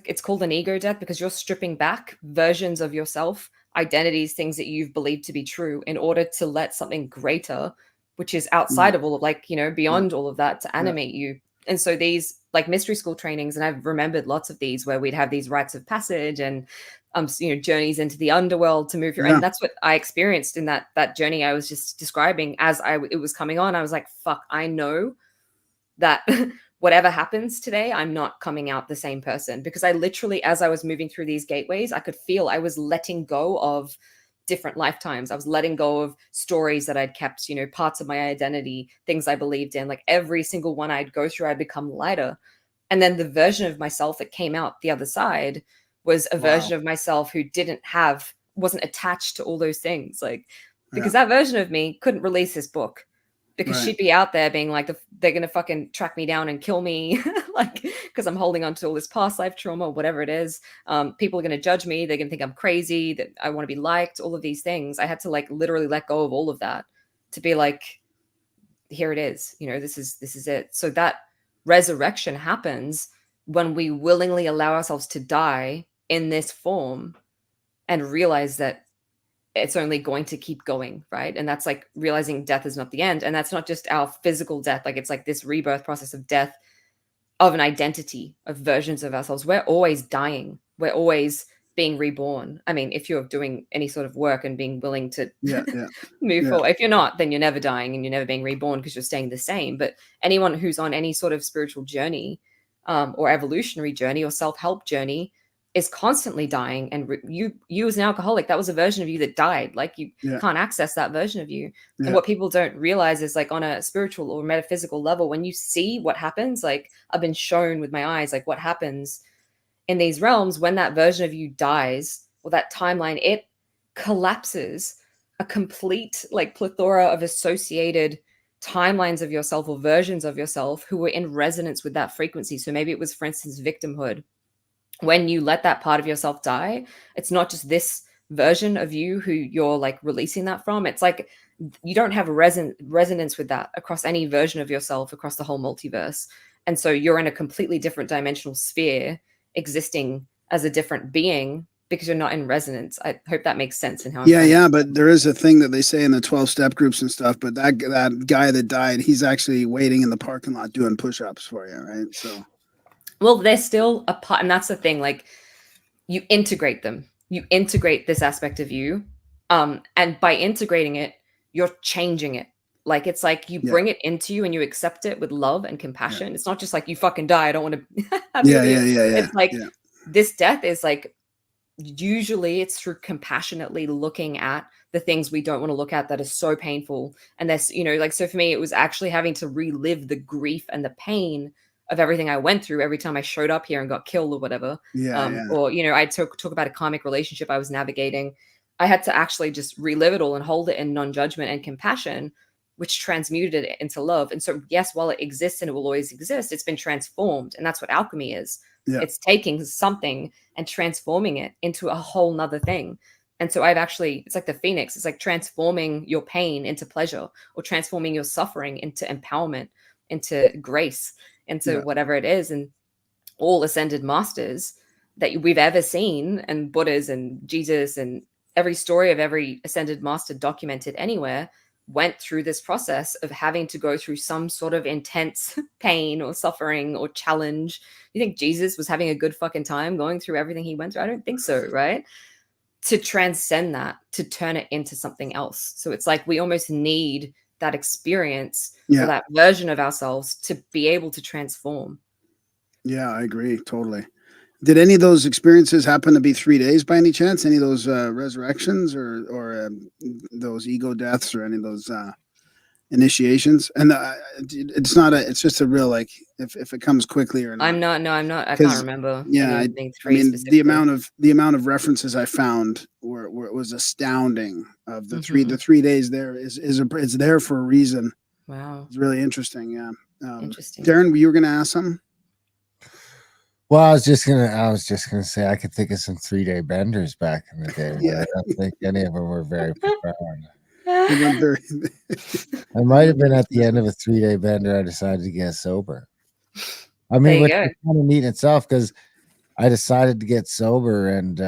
It's called an ego death, because you're stripping back versions of yourself, identities, things that you've believed to be true, in order to let something greater, which is outside of all of, like, beyond all of that, to animate you. And so these, like, mystery school trainings, and I've remembered lots of these where we'd have these rites of passage and journeys into the underworld to move your and that's what I experienced in that journey I was just describing. As it was coming on, I was like, fuck, I know that whatever happens today, I'm not coming out the same person, because I literally, as I was moving through these gateways, I could feel I was letting go of different lifetimes. I was letting go of stories that I'd kept, you know, parts of my identity, things I believed in. Like every single one I'd go through, I'd become lighter. And then the version of myself that came out the other side was a version of myself who wasn't attached to all those things. Like, because that version of me couldn't release this book because she'd be out there being like, they're going to fucking track me down and kill me. Like, because I'm holding on to all this past life trauma, whatever it is. People are going to judge me. They're going to think I'm crazy, that I want to be liked, all of these things. I had to like literally let go of all of that to be like, here it is, you know, this is it. So that resurrection happens when we willingly allow ourselves to die in this form and realize that it's only going to keep going, right? And that's like realizing death is not the end. And that's not just our physical death. Like it's like this rebirth process of death of an identity, of versions of ourselves. We're always dying. We're always being reborn. I mean, if you're doing any sort of work and being willing to move forward, if you're not, then you're never dying and you're never being reborn because you're staying the same. But anyone who's on any sort of spiritual journey or evolutionary journey or self-help journey is constantly dying. And you as an alcoholic, that was a version of you that died. Like you can't access that version of you. And what people don't realize is like on a spiritual or metaphysical level, when you see what happens, like I've been shown with my eyes, like what happens in these realms when that version of you dies or that timeline, it collapses a complete like plethora of associated timelines of yourself or versions of yourself who were in resonance with that frequency. So maybe it was, for instance, victimhood. When you let that part of yourself die, it's not just this version of you who you're like releasing that from. It's like you don't have resonance with that across any version of yourself across the whole multiverse. And so you're in a completely different dimensional sphere existing as a different being because you're not in resonance. I hope that makes sense in how but there is a thing that they say in the 12-step groups and stuff, but that guy that died, he's actually waiting in the parking lot doing push-ups for you, right? So well, they're still a part, and that's the thing, like you integrate them. You integrate this aspect of you. And by integrating it, you're changing it. Like it's like you bring it into you and you accept it with love and compassion. It's not just like you fucking die, I don't want to have you. It's like this death is like usually it's through compassionately looking at the things we don't want to look at that are so painful. And that's, you know, like, so for me, it was actually having to relive the grief and the pain of everything I went through every time I showed up here and got killed or whatever. Or, you know, I talk about a karmic relationship I was navigating. I had to actually just relive it all and hold it in non-judgment and compassion, which transmuted it into love. And so, yes, while it exists and it will always exist, it's been transformed. And that's what alchemy is. It's taking something and transforming it into a whole nother thing. And so it's like the phoenix. It's like transforming your pain into pleasure or transforming your suffering into empowerment, into grace, into whatever it is. And all ascended masters that we've ever seen, and Buddhas and Jesus and every story of every ascended master documented anywhere, went through this process of having to go through some sort of intense pain or suffering or challenge. You think Jesus was having a good fucking time going through everything he went through? I don't think so, right? To transcend that, to turn it into something else. So it's like we almost need that experience or that version of ourselves to be able to transform. Yeah, I agree. Totally. Did any of those experiences happen to be 3 days by any chance? Any of those resurrections or those ego deaths or any of those initiations? And it's just a real, like, if it comes quickly or not. I'm not. I can't remember. Yeah. I mean, the amount of references I found was astounding. Of the the 3 days there it's there for a reason. Wow. It's really interesting. Yeah. Interesting. Darren, you were going to ask something? Well, I was just gonna say I could think of some 3-day benders back in the day. But I don't think any of them were very profound. I might have been at the end of a 3-day bender. I decided to get sober. I mean, which is kind of neat in itself because I decided to get sober, and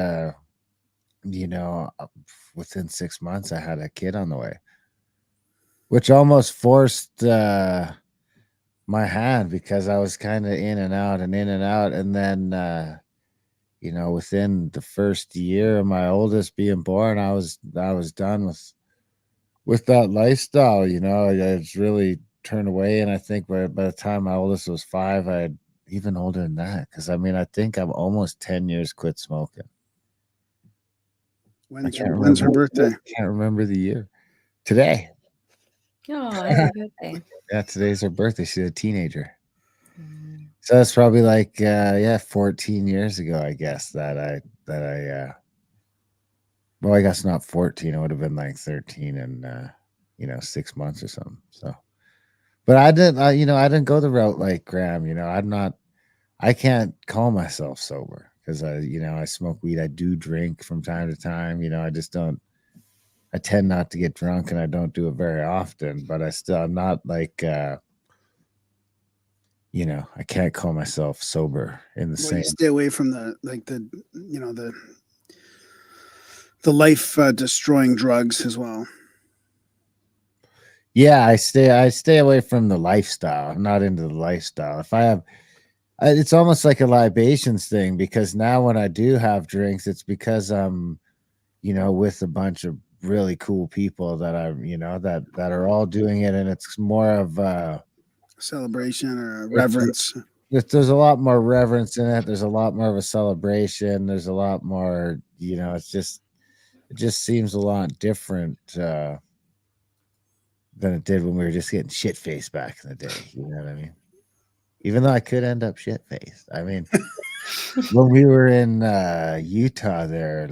you know, within 6 months, I had a kid on the way, which almost forced my hand because I was kind of in and out. And then, you know, within the first year of my oldest being born, I was done with that lifestyle. You know, I was really turned away. And I think by the time my oldest was 5, I had even older than that. Cause I mean, I think I'm almost 10 years quit smoking. When's her birthday? Can't remember the year. Today. Oh, happy birthday. Yeah, today's her birthday. She's a teenager. Mm. So that's probably like 14 years ago, I guess, that I well, I guess not 14. It would have been like 13 and 6 months or something. So, but I didn't, I didn't go the route like Graham. I can't call myself sober because I smoke weed. I do drink from time to time. I just don't. I tend not to get drunk, and I don't do it very often. But I'm not like. I can't call myself sober in the same. You stay away from the life destroying drugs as well. Yeah, I stay away from the lifestyle. I'm not into the lifestyle. If I have, it's almost like a libations thing, because now when I do have drinks, it's because I'm, with a bunch of really cool people that that are all doing it, and it's more of celebration or reverence. There's a lot more reverence in it. There's a lot more of a celebration. There's a lot more, it just seems a lot different than it did when we were just getting shit faced back in the day. You know what I mean? Even though I could end up shit faced. I mean, when we were in Utah there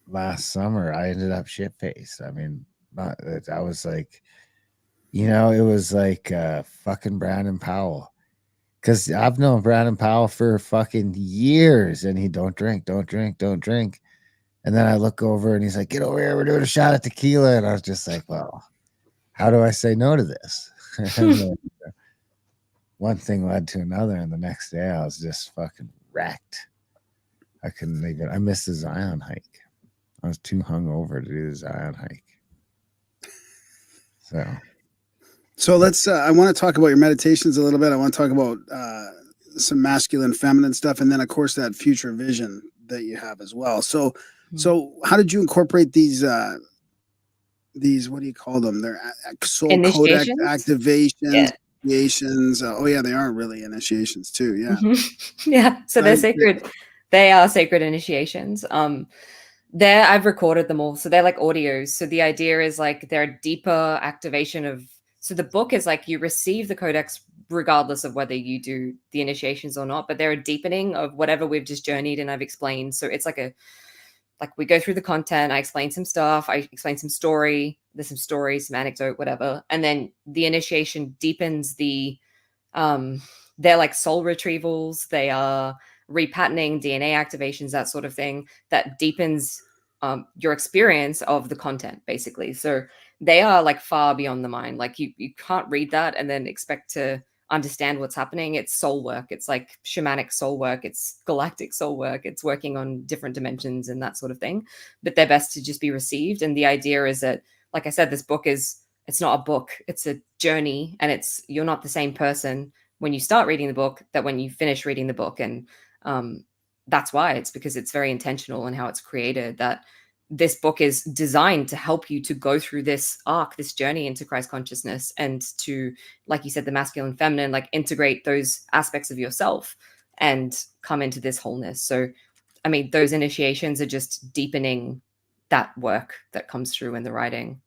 last summer, I ended up shit faced. I mean, I was like, it was like fucking Brandon Powell. Because I've known Brandon Powell for fucking years, and he don't drink. And then I look over and he's like, get over here, we're doing a shot of tequila. And I was just like, well, how do I say no to this? And then, one thing led to another, and the next day I was just fucking wrecked. I missed the Zion hike. I was too hungover to do the Zion hike. So let's I want to talk about your meditations a little bit. I want to talk about some masculine, feminine stuff, and then of course that future vision that you have as well. So how did you incorporate these what do you call them? They're soul codec activations, initiations. They are really initiations too. Yeah. Mm-hmm. Yeah. So they're sacred. They are sacred initiations. I've recorded them all. So they're like audios. So the idea is like they're a deeper activation of. So the book is like you receive the codex regardless of whether you do the initiations or not, but they're a deepening of whatever we've just journeyed and I've explained. So it's like we go through the content, I explain some stuff, I explain some story, there's some stories, some anecdote, whatever. And then the initiation deepens they're like soul retrievals, they are repatterning, DNA activations, that sort of thing, that deepens your experience of the content, basically. So they are like far beyond the mind. Like you can't read that and then expect to understand what's happening. It's soul work. It's like shamanic soul work. It's galactic soul work. It's working on different dimensions and that sort of thing. But they're best to just be received. And the idea is that, like I said, this book it's not a book. It's a journey, and you're not the same person when you start reading the book that when you finish reading the book. And that's why it's because it's very intentional in how it's created, that this book is designed to help you to go through this arc, this journey into Christ consciousness, and to, like you said, the masculine, feminine, like integrate those aspects of yourself and come into this wholeness. So, I mean, those initiations are just deepening that work that comes through in the writing.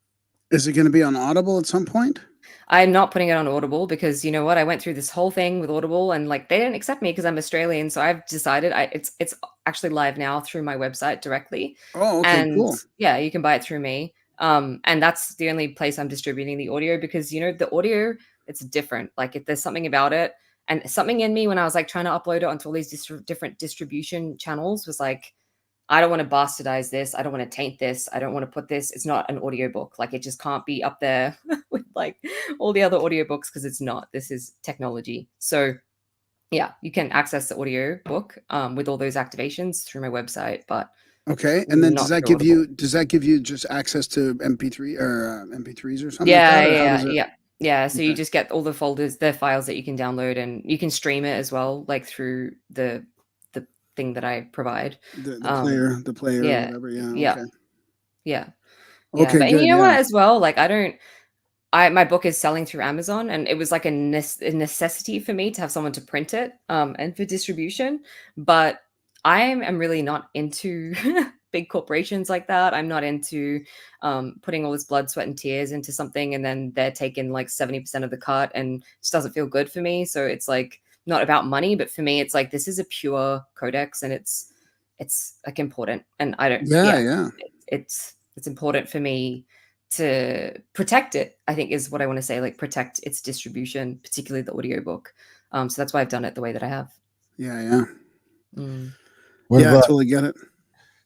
Is it going to be on Audible at some point? I'm not putting it on Audible because you know what? I went through this whole thing with Audible and like they didn't accept me because I'm Australian. So I've decided it's actually live now through my website directly. Oh, okay, and cool. Yeah, you can buy it through me. And that's the only place I'm distributing the audio because the audio, it's different. Like if there's something about it, and something in me when I was like trying to upload it onto all these different distribution channels was like, I don't want to bastardize this. I don't want to taint this. I don't want to put this. It's not an audiobook. Like it just can't be up there with like all the other audiobooks because it's not. This is technology. So yeah, you can access the audiobook with all those activations through my website. But okay, and then does that give you just access to MP3 or MP3s or something? Yeah. So you just get all the folders, the files that you can download, and you can stream it as well, like through the thing that I provide. The player, yeah, or whatever. Yeah. Okay, but good, you know what, as well, like my book is selling through Amazon, and it was like a necessity for me to have someone to print it and for distribution. But I am really not into big corporations like that. I'm not into putting all this blood, sweat, and tears into something, and then they're taking like 70% of the cut, and it just doesn't feel good for me. So it's like not about money, but for me, it's like this is a pure codex, and it's like important, and I don't. Yeah. It's important for me to protect it, I think, is what I want to say, like protect its distribution, particularly the audiobook. So that's why I've done it the way that I have. Yeah. What I about, totally get it.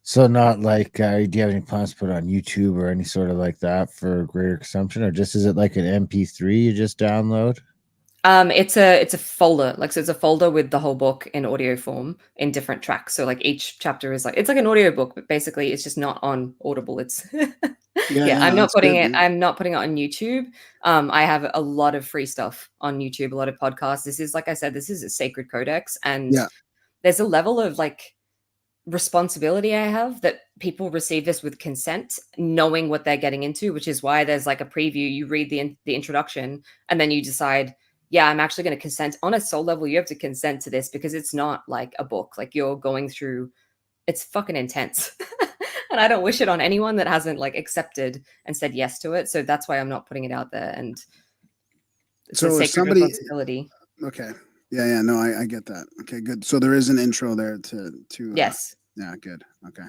so not like, do you have any plans to put it on YouTube or any sort of like that for greater consumption, or just is it like an MP3 you just download? It's a folder, like, so it's a folder with the whole book in audio form in different tracks. So like each chapter is like, it's like an audio book, but basically it's just not on Audible. It's I'm not putting it. I'm not putting it on YouTube. I have a lot of free stuff on YouTube, a lot of podcasts. This is, like I said, this is a sacred codex, and there's a level of like responsibility I have that people receive this with consent, knowing what they're getting into, which is why there's like a preview. You read the introduction, and then you decide, yeah, I'm actually going to consent. On a soul level, you have to consent to this because it's not like a book. Like, you're going through, it's fucking intense. And I don't wish it on anyone that hasn't like accepted and said yes to it. So that's why I'm not putting it out there. And it's a sacred responsibility. Okay. Yeah. No, I get that. Okay, good. So there is an intro there to yes. Yeah, good. Okay.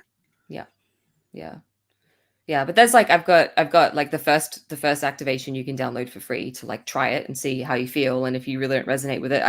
Yeah, but there's like I've got like the first activation you can download for free to like try it and see how you feel, and if you really don't resonate with it,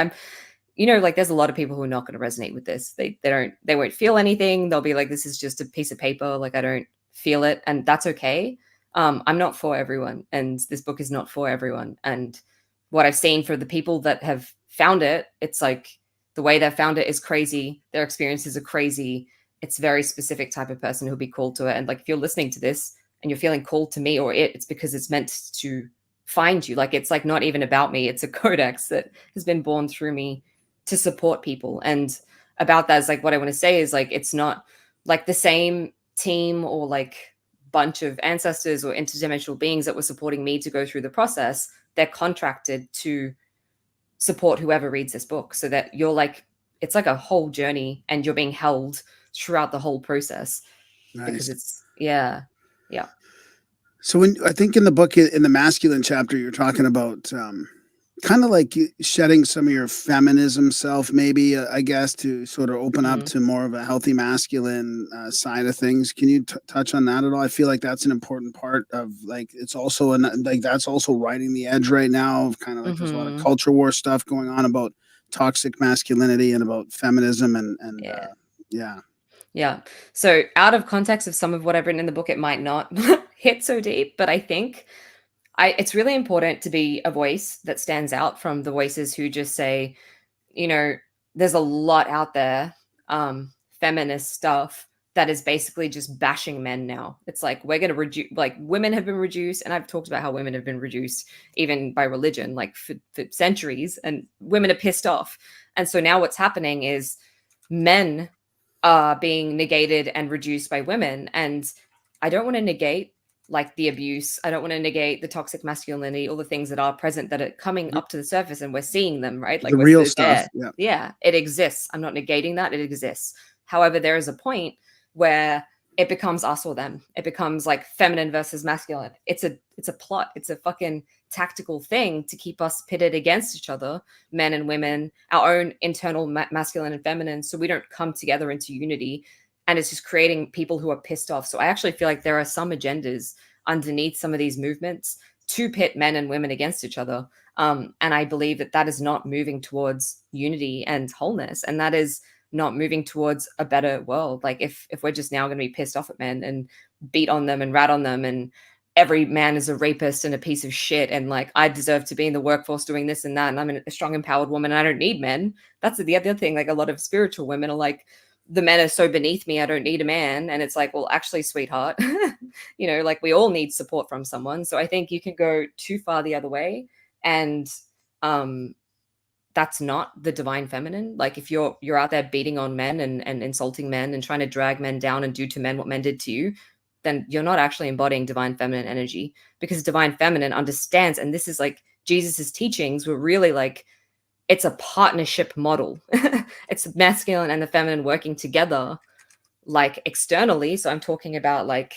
like there's a lot of people who are not going to resonate with this. They won't feel anything. They'll be like, this is just a piece of paper. Like, I don't feel it, and that's okay. I'm not for everyone, and this book is not for everyone. And what I've seen for the people that have found it, it's like the way they've found it is crazy. Their experiences are crazy. It's a very specific type of person who'll be called to it. And like, if you're listening to this and you're feeling called to me or it's because it's meant to find you. Like, it's like not even about me. It's a codex that has been born through me to support people. And about that is like, what I want to say is like, it's not like the same team or like bunch of ancestors or interdimensional beings that were supporting me to go through the process. They're contracted to support whoever reads this book, so that you're like, it's like a whole journey and you're being held throughout the whole process. Nice. Because it's yeah. So when I think in the book, in the masculine chapter, you're talking about kind of like shedding some of your feminism self, maybe, I guess, to sort of open up to more of a healthy masculine side of things. Can you touch on that at all? I feel like that's an important part of, like, it's also that's also riding the edge right now of kind of like there's a lot of culture war stuff going on about toxic masculinity and about feminism and Yeah. So out of context of some of what I've written in the book, it might not hit so deep, but I think it's really important to be a voice that stands out from the voices who just say, there's a lot out there, feminist stuff that is basically just bashing men now. It's like, we're going to reduce, like, women have been reduced. And I've talked about how women have been reduced even by religion, like for centuries, and women are pissed off. And so now what's happening is men are being negated and reduced by women. And I don't want to negate like the abuse. I don't want to negate the toxic masculinity, all the things that are present that are coming up to the surface and we're seeing them, right? Like the real stuff. Yeah, it exists. I'm not negating that. It exists. However, there is a point where it becomes us or them. It becomes like feminine versus masculine. It's a plot. It's a fucking tactical thing to keep us pitted against each other, men and women, our own internal masculine and feminine, so we don't come together into unity. And it's just creating people who are pissed off. So I actually feel like there are some agendas underneath some of these movements to pit men and women against each other. And I believe that is not moving towards unity and wholeness. And that is not moving towards a better world. Like, if we're just now going to be pissed off at men and beat on them and rat on them, and every man is a rapist and a piece of shit, and like, I deserve to be in the workforce doing this and that, and I'm a strong, empowered woman and I don't need men. That's the other thing. Like, a lot of spiritual women are like, the men are so beneath me, I don't need a man. And it's like, well, actually, sweetheart, like, we all need support from someone. So I think you can go too far the other way, and that's not the divine feminine. Like, if you're out there beating on men and insulting men and trying to drag men down and do to men what men did to you, then you're not actually embodying divine feminine energy, because divine feminine understands. And this is like Jesus's teachings were really like, it's a partnership model. It's masculine and the feminine working together, like externally. So I'm talking about like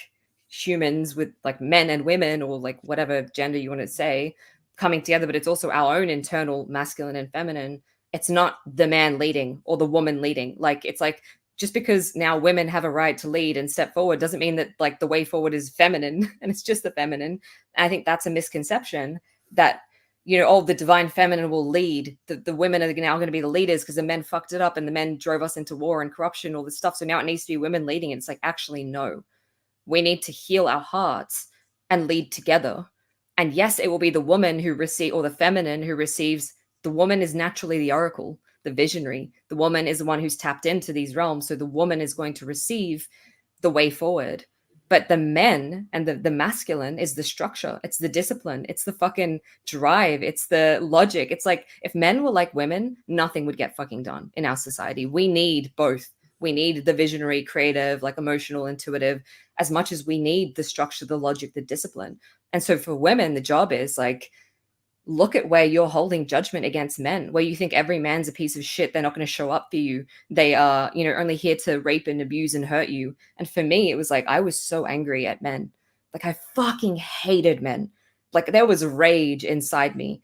humans with like men and women, or like whatever gender you want to say, coming together, but it's also our own internal masculine and feminine. It's not the man leading or the woman leading. Like, it's like, just because now women have a right to lead and step forward doesn't mean that like the way forward is feminine and it's just the feminine. And I think that's a misconception that, you know, oh, the divine feminine will lead. The women are now going to be the leaders because the men fucked it up and the men drove us into war and corruption, all this stuff. So now it needs to be women leading. And it's like, actually, no. We need to heal our hearts and lead together. And yes, it will be the woman who receives, or the feminine who receives. The woman is naturally the oracle, the visionary. The woman is the one who's tapped into these realms. So the woman is going to receive the way forward. But the men and the masculine is the structure. It's the discipline. It's the fucking drive. It's the logic. It's like, if men were like women, nothing would get fucking done in our society. We need both. We need the visionary, creative, like emotional, intuitive, as much as we need the structure, the logic, the discipline. And so for women, the job is like, look at where you're holding judgment against men, where you think every man's a piece of shit. They're not going to show up for you. They are, you know, only here to rape and abuse and hurt you. And for me, it was like, I was so angry at men. Like, I fucking hated men. Like, there was rage inside me.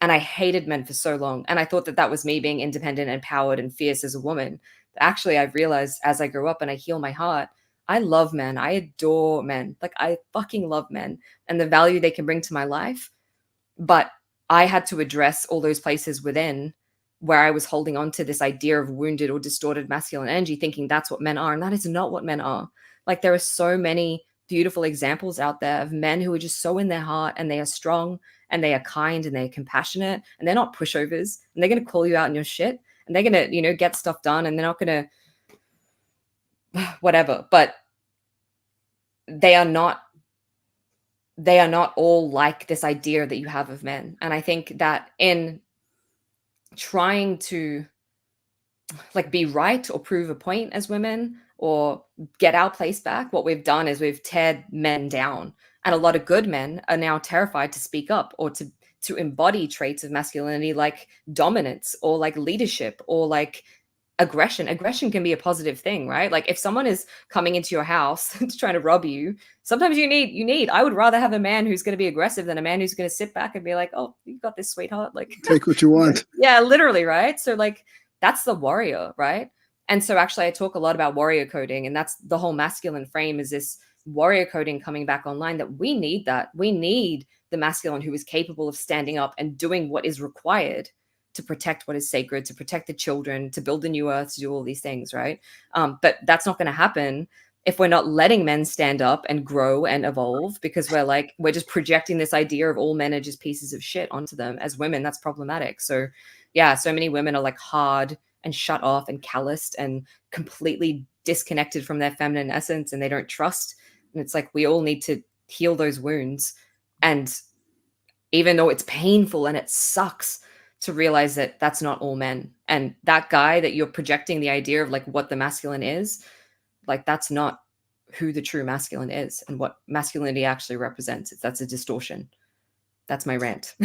And I hated men for so long. And I thought that that was me being independent and empowered and fierce as a woman. Actually, I've realized as I grew up and I heal my heart, I love men. I adore men. Like, I fucking love men and the value they can bring to my life. But I had to address all those places within where I was holding on to this idea of wounded or distorted masculine energy, thinking that's what men are. And that is not what men are. Like, there are so many beautiful examples out there of men who are just so in their heart, and they are strong and they are kind and they're compassionate and they're not pushovers, and they're going to call you out on your shit, and they're going to, you know, get stuff done, and they're not going to whatever. But they are not all like this idea that you have of men. And I think that in trying to like be right or prove a point as women or get our place back, what we've done is we've teared men down. And a lot of good men are now terrified to speak up or to embody traits of masculinity, like dominance or like leadership or like aggression. Aggression can be a positive thing, right? Like, if someone is coming into your house trying to rob you, sometimes you need, I would rather have a man who's going to be aggressive than a man who's going to sit back and be like, oh, you got this, sweetheart. Like, take what you want. Yeah, literally. Right. So like, that's the warrior. Right. And so actually I talk a lot about warrior coding, and that's the whole masculine frame, is this warrior coding coming back online, that we need. That we need the masculine who is capable of standing up and doing what is required to protect what is sacred, to protect the children, to build a new earth, to do all these things, right? But that's not going to happen if we're not letting men stand up and grow and evolve, because we're just projecting this idea of all men are just pieces of shit onto them. As women, that's problematic. So yeah, so many women are like hard and shut off and calloused and completely disconnected from their feminine essence, and they don't trust. And it's like, we all need to heal those wounds. And even though it's painful and it sucks to realize that that's not all men, and that guy that you're projecting the idea of like what the masculine is, like, that's not who the true masculine is and what masculinity actually represents. That's a distortion. That's my rant.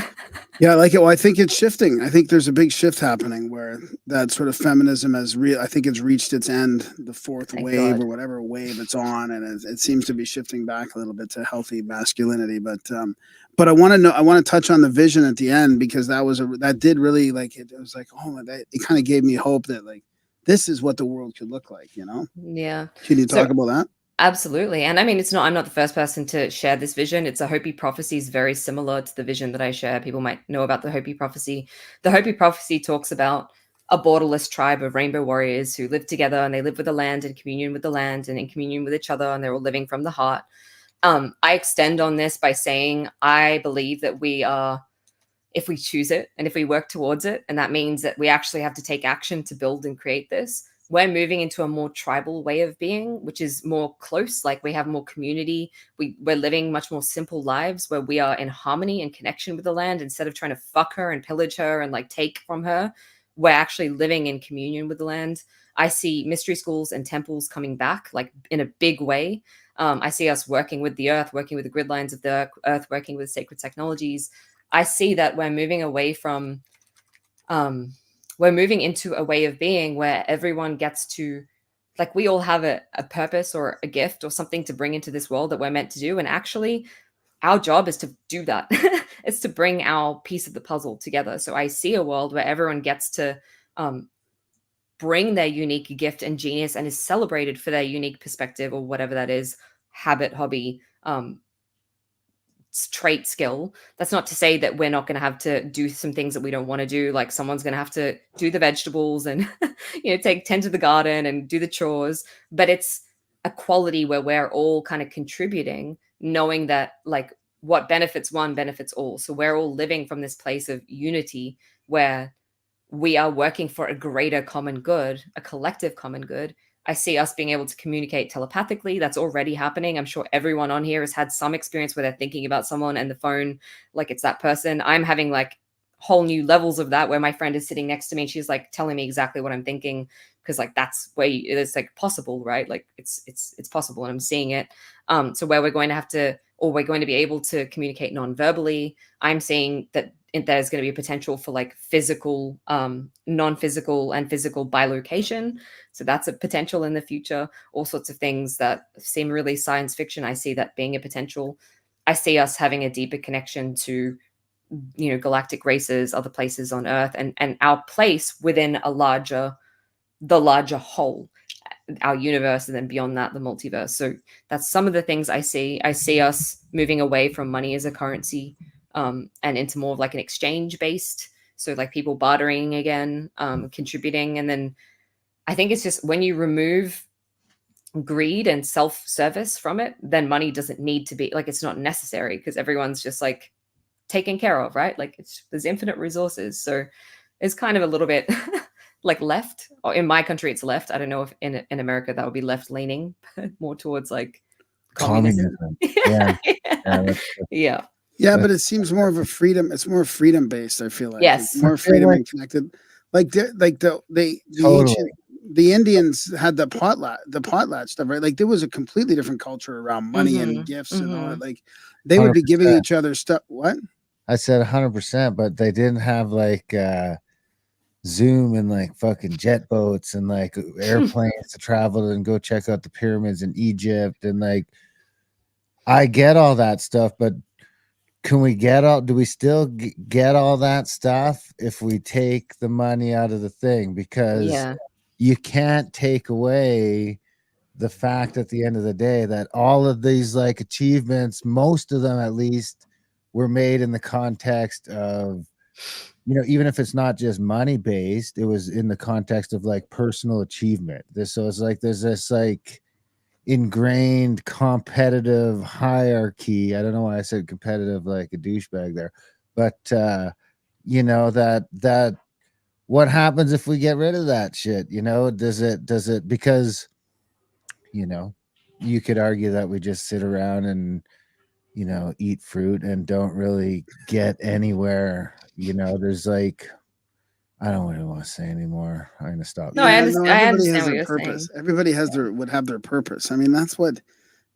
Yeah, I like it. Well, I think it's shifting. I think there's a big shift happening where that sort of feminism has I think it's reached its end, the fourth Thank wave God. or whatever wave it's on, and it seems to be shifting back a little bit to healthy masculinity. But I want to touch on the vision at the end, because that did really, like, it was like, oh, it kind of gave me hope that like this is what the world could look like, you know? Yeah. Can you talk about that? Absolutely. And I mean, I'm not the first person to share this vision. It's a Hopey Prophecy, is very similar to the vision that I share. People might know about the Hopey Prophecy. The Hopey Prophecy talks about a borderless tribe of rainbow warriors who live together, and they live with the land, in communion with the land, and in communion with each other, and they're all living from the heart. I extend on this by saying I believe that we are, if we choose it and if we work towards it, and that means that we actually have to take action to build and create this, we're moving into a more tribal way of being, which is more close. Like, we have more community. We're living much more simple lives where we are in harmony and connection with the land. Instead of trying to fuck her and pillage her and like take from her, we're actually living in communion with the land. I see mystery schools and temples coming back, like, in a big way. I see us working with the earth, working with the grid lines of the earth, working with sacred technologies. I see that we're moving away from we're moving into a way of being where everyone gets to like we all have a purpose or a gift or something to bring into this world that we're meant to do. And actually our job is to do that. It's to bring our piece of the puzzle together. So I see a world where everyone gets to bring their unique gift and genius and is celebrated for their unique perspective or whatever that is, habit, hobby, trait, skill. That's not to say that we're not going to have to do some things that we don't want to do. Like someone's going to have to do the vegetables and tend to the garden and do the chores, but it's a quality where we're all kind of contributing, knowing that like what benefits one benefits all. So we're all living from this place of unity where we are working for a greater common good, a collective common good. I see us being able to communicate telepathically. That's already happening. I'm sure everyone on here has had some experience where they're thinking about someone and the phone, like it's that person. I'm having like whole new levels of that where my friend is sitting next to me and she's like telling me exactly what I'm thinking, because like that's where it's like possible, right? Like it's possible and I'm seeing it. So where we're going to have to, or we're going to be able to communicate non-verbally, I'm seeing that there's going to be a potential for like physical, non-physical and physical bilocation. So that's a potential in the future. All sorts of things that seem really science fiction, I see that being a potential. I see us having a deeper connection to, galactic races, other places on Earth, and our place within the larger whole, our universe, and then beyond that, the multiverse. So that's some of the things I see. I see us moving away from money as a currency, and into more of like an exchange based. So like people bartering again, contributing. And then I think it's just when you remove greed and self-service from it, then money doesn't need to be like, it's not necessary because everyone's just like taken care of, right? Like there's infinite resources. So it's kind of a little bit like left, or in my country it's left. I don't know if in America that would be left leaning, more towards like communism. Yeah. Yeah. Yeah, but it seems more of a freedom. It's more freedom based. I feel like Yes. it's more freedom and connected. The ancient, the Indians had the potlatch stuff, right? Like there was a completely different culture around money and gifts and all that. Like they would be giving each other stuff. What? I said 100%, but they didn't have like Zoom and like fucking jet boats and like airplanes to travel and go check out the pyramids in Egypt. And like, I get all that stuff, but do we still get all that stuff if we take the money out of the thing? Because you can't take away the fact at the end of the day that all of these like achievements, most of them at least, were made in the context of, even if it's not just money based, it was in the context of like personal achievement. So it's like there's this like ingrained competitive hierarchy. I don't know why I said competitive like a douchebag there, but that what happens if we get rid of that shit? Does it because you could argue that we just sit around and eat fruit and don't really get anywhere. There's like, I don't really want to say anymore. I'm gonna stop. No, I understand what you're purpose. saying. Everybody would have their purpose. I mean, that's what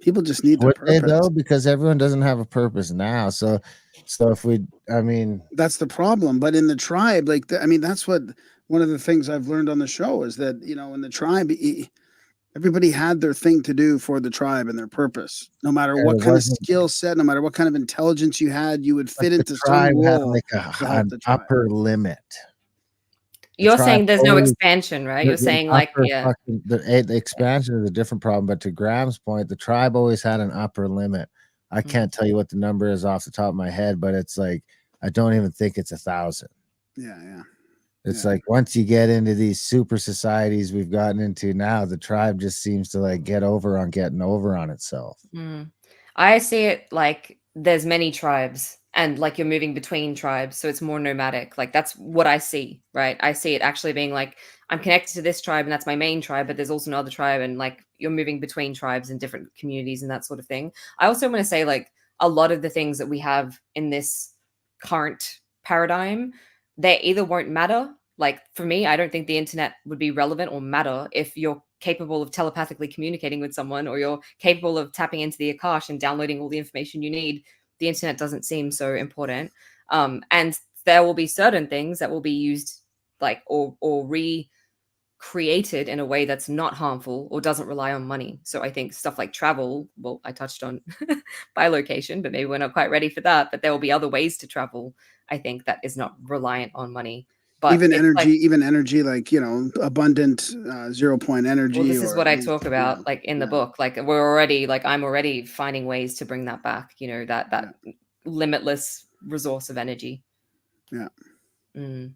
people just need. Their Would they purpose, though? Because everyone doesn't have a purpose now. So if that's the problem. But in the tribe, that's what one of the things I've learned on the show is that in the tribe, everybody had their thing to do for the tribe and their purpose. No matter what kind of skill set, no matter what kind of intelligence you had, you would fit into some role like an upper limit. You're saying there's no expansion, right? You're saying like, the expansion is a different problem. But to Graham's point, the tribe always had an upper limit. I can't tell you what the number is off the top of my head, but it's like, I don't even think it's 1,000. Yeah. It's like once you get into these super societies we've gotten into now, the tribe just seems to like getting over on itself. I see it like there's many tribes and like you're moving between tribes. So it's more nomadic. Like that's what I see, right? I see it actually being like, I'm connected to this tribe and that's my main tribe, but there's also another tribe and like you're moving between tribes and different communities and that sort of thing. I also want to say like a lot of the things that we have in this current paradigm, they either won't matter. Like for me, I don't think the internet would be relevant or matter if you're capable of telepathically communicating with someone or you're capable of tapping into the Akash and downloading all the information you need. The internet doesn't seem so important. And there will be certain things that will be used like or created in a way that's not harmful or doesn't rely on money. So I think stuff like travel, well, I touched on by location, but maybe we're not quite ready for that. But there will be other ways to travel, I think, that is not reliant on money. But even it's like, energy, like, you know, abundant 0 point energy. well, this is or what I these- talk about, yeah, like in the yeah, book. Like we're already, like I'm already finding ways to bring that back. You know, that limitless resource of energy. yeah. Mm.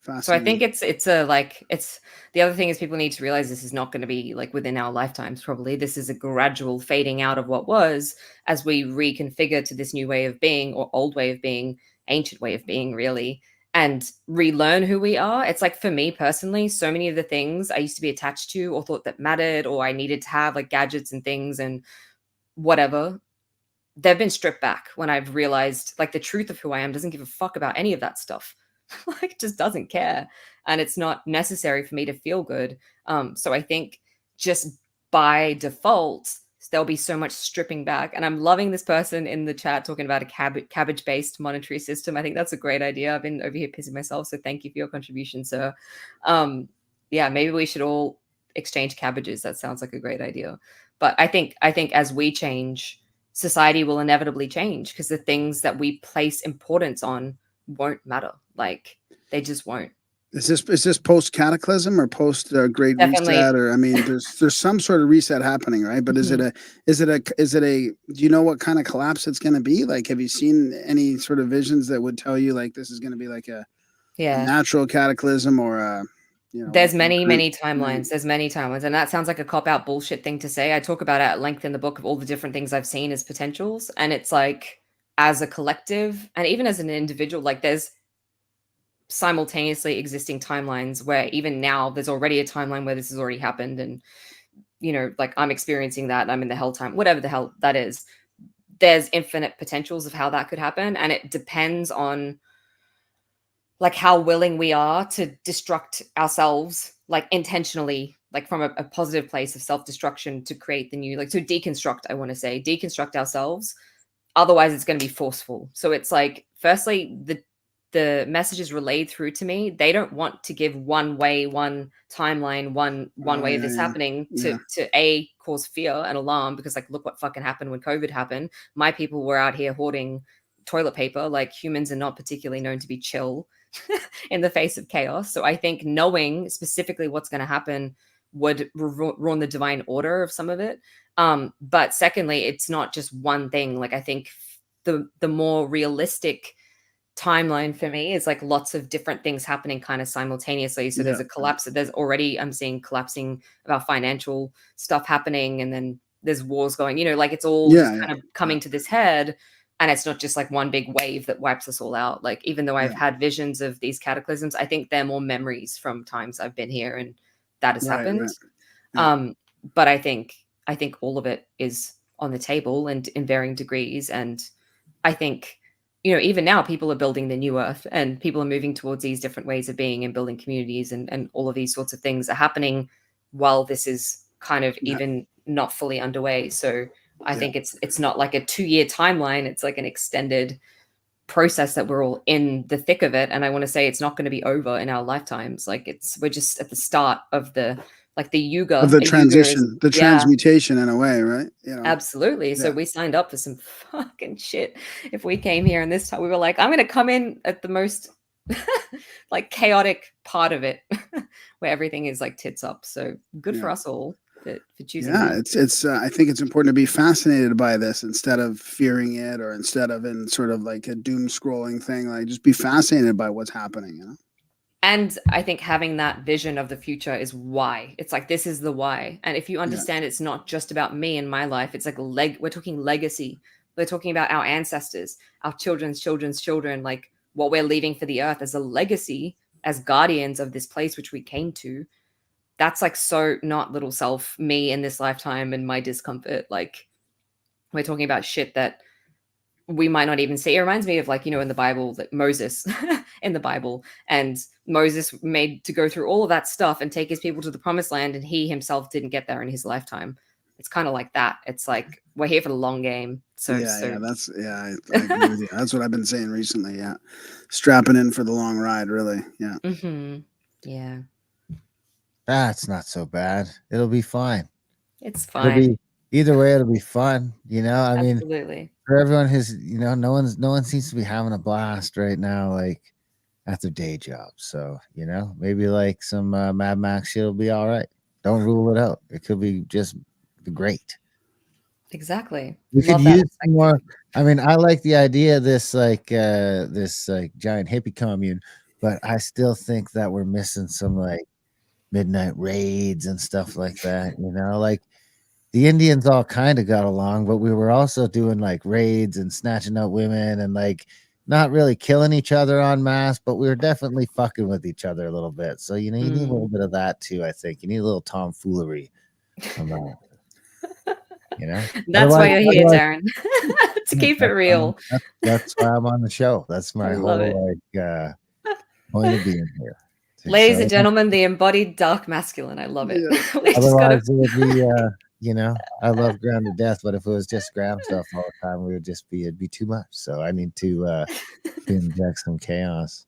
So I Fascinating. think it's a like it's the other thing is people need to realize this is not going to be like within our lifetimes. Probably this is a gradual fading out of what was as we reconfigure to this new way of being or old way of being, ancient way of being, really, and relearn who we are. It's like for me personally, so many of the things I used to be attached to or thought that mattered or I needed to have, like gadgets and things and whatever, they've been stripped back when I've realized like the truth of who I am doesn't give a fuck about any of that stuff. Like just doesn't care, and it's not necessary for me to feel good. So I think just by default there'll be so much stripping back, and I'm loving this person in the chat talking about a cabbage based monetary system. I think that's a great idea. I've been over here pissing myself, so thank you for your contribution, sir. Yeah, maybe we should all exchange cabbages. That sounds like a great idea. But I think as we change, society will inevitably change because the things that we place importance on won't matter. Like they just won't. Is this post cataclysm or post great Definitely. reset? Or I mean, there's some sort of reset happening, right? But is it a do you know what kind of collapse it's going to be? Like, have you seen any sort of visions that would tell you like this is going to be like a natural cataclysm or a, you know, there's many timelines. There's many timelines, and that sounds like a cop out bullshit thing to say. I talk about it at length in the book of all the different things I've seen as potentials, and it's like as a collective and even as an individual, like there's simultaneously existing timelines where even now there's already a timeline where this has already happened, and you know, like I'm experiencing that, I'm in the hell time, whatever the hell that is. There's infinite potentials of how that could happen, and it depends on like how willing we are to destruct ourselves, like intentionally, like from a positive place of self-destruction to create the new, like to deconstruct, I want to say deconstruct ourselves. Otherwise it's going to be forceful. So it's like, firstly, the messages relayed through to me, they don't want to give one way, one timeline, one way of this happening to a cause fear and alarm, because like look what fucking happened when COVID happened. My people were out here hoarding toilet paper. Like humans are not particularly known to be chill in the face of chaos. So I think knowing specifically what's going to happen would ruin the divine order of some of it. But secondly, it's not just one thing. Like I think the more realistic timeline for me is like lots of different things happening kind of simultaneously. So there's a collapse. There's already, I'm seeing collapsing of our financial stuff happening, and then there's wars going, you know, like it's all just kind of coming to this head. And it's not just like one big wave that wipes us all out. Like, even though I've had visions of these cataclysms, I think they're more memories from times I've been here and that has happened. But I think all of it is on the table and in varying degrees. And I think, you know, even now people are building the new earth and people are moving towards these different ways of being and building communities, and all of these sorts of things are happening while this is kind of even not fully underway. So I think it's not like a 2-year timeline. It's like an extended process that we're all in the thick of it. And I want to say it's not going to be over in our lifetimes. Like we're just at the start of the yuga of the transition, the transmutation in a way, right? You know, absolutely. So we signed up for some fucking shit. If we came here and this time we were like, I'm going to come in at the most like chaotic part of it where everything is like tits up. So good for us all. For choosing it's I think it's important to be fascinated by this instead of fearing it, or instead of in sort of like a doom scrolling thing. Like just be fascinated by what's happening, you know. And I think having that vision of the future is why. It's like, this is the why. And if you understand it's not just about me and my life, it's like we're talking legacy. We're talking about our ancestors, our children's children's children, like what we're leaving for the earth as a legacy, as guardians of this place which we came to. That's like so not little self me in this lifetime and my discomfort. Like we're talking about shit that we might not even see. It reminds me of, like, you know, in the Bible, that Moses in the Bible, and Moses made to go through all of that stuff and take his people to the promised land, and he himself didn't get there in his lifetime. It's kind of like that. It's like we're here for the long game. So that's I agree with you. That's what I've been saying recently. Strapping in for the long ride, really. Yeah. Yeah. That's not so bad. It'll be fine. It's It'll fine. be either way. It'll be fun. I mean, Absolutely. for everyone who's no one seems to be having a blast right now, like at their day job. So maybe like some Mad Max shit will be all right. Don't rule it out. It could be just great. Exactly. We could Love that use some more. perspective. I mean, I like the idea of this giant hippie commune, but I still think that we're missing some like midnight raids and stuff like that. Like the Indians all kind of got along, but we were also doing like raids and snatching out women and like not really killing each other en masse, but we were definitely fucking with each other a little bit. So you need a little bit of that too. I think you need a little tomfoolery on that. That's why you're here, Otherwise, Darren. To keep it real. that's why I'm on the show. That's my I love whole point of being here. Ladies and gentlemen, the embodied dark masculine. I love it. Yeah. We just gotta... Otherwise, it would be, I love Graham to death, but if it was just Graham stuff all the time, it'd be too much. So I need to inject some chaos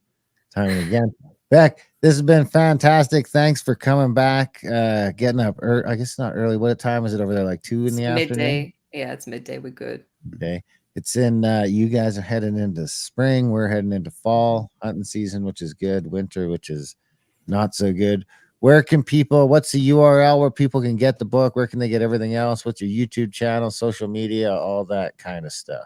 time and again. Beck, this has been fantastic. Thanks for coming back. Getting up, I guess not early. What time is it over there? Like 2 in the afternoon? Midday. Yeah, it's midday. We're good. Okay. It's in you guys are heading into spring. We're heading into fall hunting season, which is good. Winter, which is not so good. Where can people, what's the URL where people can get the book? Where can they get everything else? What's your YouTube channel, social media, all that kind of stuff?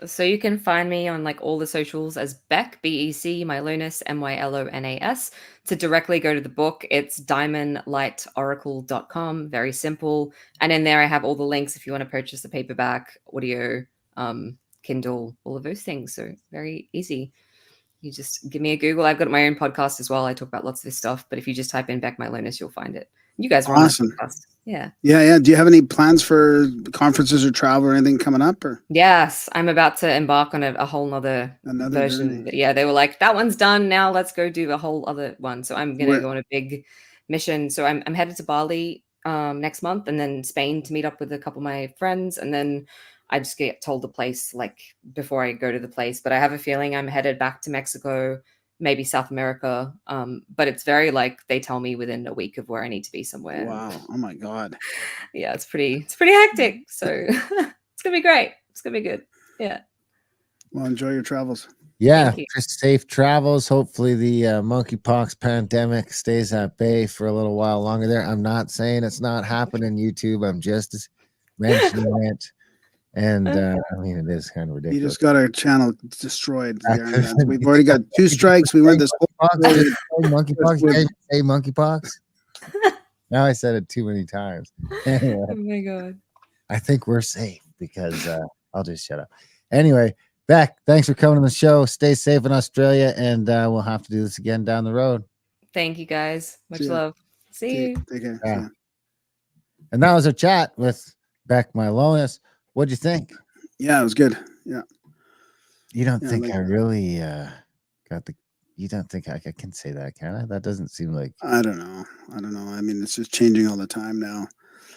So you can find me on like all the socials as Beck, B-E-C, Mylonas, M-Y-L-O-N-A-S. To directly go to the book, it's diamondlightoracle.com. Very simple. And in there I have all the links if you want to purchase the paperback, audio, Kindle, all of those things. So very easy. You just give me a Google. I've got my own podcast as well. I talk about lots of this stuff, but if you just type in Beck Mylonas, you'll find it. You guys are awesome. On that podcast. Yeah. Yeah. Do you have any plans for conferences or travel or anything coming up? Or yes, I'm about to embark on a whole nother version. Journey. Yeah, they were like, that one's done. Now let's go do a whole other one. So I'm gonna go on a big mission. So I'm headed to Bali next month, and then Spain to meet up with a couple of my friends, and then I just get told the place like before I go to the place. But I have a feeling I'm headed back to Mexico, maybe South America. But it's very like they tell me within a week of where I need to be somewhere. Wow. Oh my God. Yeah, it's pretty hectic. So it's gonna be great. It's gonna be good. Yeah. Well, enjoy your travels. Yeah, just safe travels. Hopefully the monkeypox pandemic stays at bay for a little while longer there. I'm not saying it's not happening, YouTube. I'm just mentioning it. And I mean, it is kind of ridiculous. You just got our channel destroyed. We've already got 2 strikes. We went this whole monkeypox. Say monkeypox. Now I said it too many times. Anyway, oh my God. I think we're safe because I'll just shut up. Anyway, Beck, thanks for coming on the show. Stay safe in Australia, and we'll have to do this again down the road. Thank you, guys. Much love. See you. Take care. Yeah. And that was our chat with Beck Mylonas. What'd you think? Yeah, it was good. Yeah. You don't think I really got the... You don't think I can say that, can I? That doesn't seem like... I don't know. I mean, it's just changing all the time now.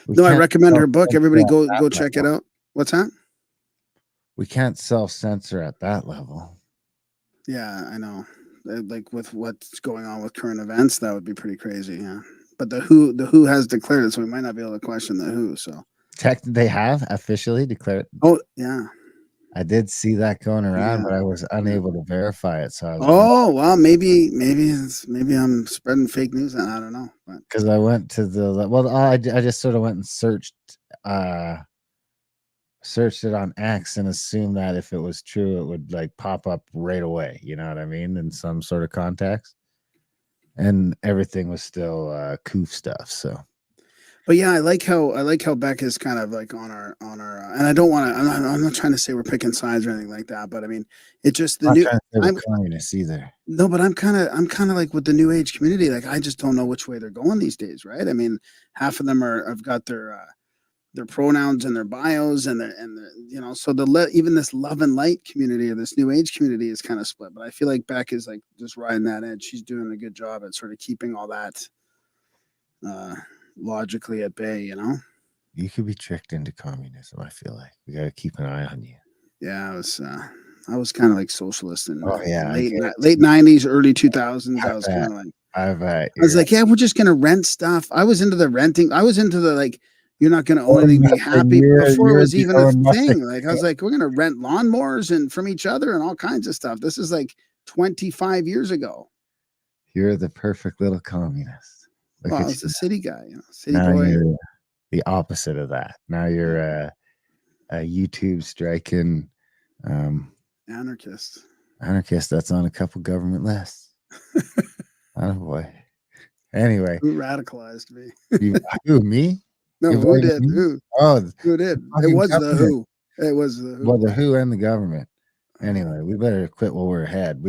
No, I recommend her book. Everybody go check it out. What's that? We can't self-censor at that level. Yeah, I know. Like with what's going on with current events, that would be pretty crazy. Yeah. But the WHO has declared it, so we might not be able to question the WHO. So they have officially declared. Oh yeah, I did see that going around, but I was unable to verify it. So I was well, maybe I'm spreading fake news, and I don't know. Because I went to I just sort of went and searched it on X and assumed that if it was true, it would like pop up right away. You know what I mean? In some sort of context. And everything was still coof stuff. So, but yeah, I like how Beck is kind of like on our and I don't want to. I'm not trying to say we're picking sides or anything like that. But I mean, it just the new. I'm communist either. No, but I'm kind of like with the new age community. Like I just don't know which way they're going these days, right? I mean, half of them have got their pronouns and their bios and so even this love and light community or this new age community is kind of split. But I feel like Beck is like just riding that edge. She's doing a good job at sort of keeping all that logically at bay, You could be tricked into communism. I feel like we got to keep an eye on you. Yeah, I was kind of like socialist in late 90s, early 2000s. I was kind of like I was like, yeah, we're just gonna rent stuff. I was into the renting. I was into the like, you're not gonna own anything, be happy before it was even a thing. Like I was like, we're gonna rent lawnmowers and from each other and all kinds of stuff. This is like 25 years ago. You're the perfect little communist. Well, I was a city guy, city now boy. You're the opposite of that. Now you're a YouTube striking anarchist. That's on a couple government lists. Oh boy. Anyway, who radicalized me? Who, me? No, who did? Me? Who did? It was the WHO. It was the WHO. Well, the WHO and the government. Anyway, we better quit while we're ahead.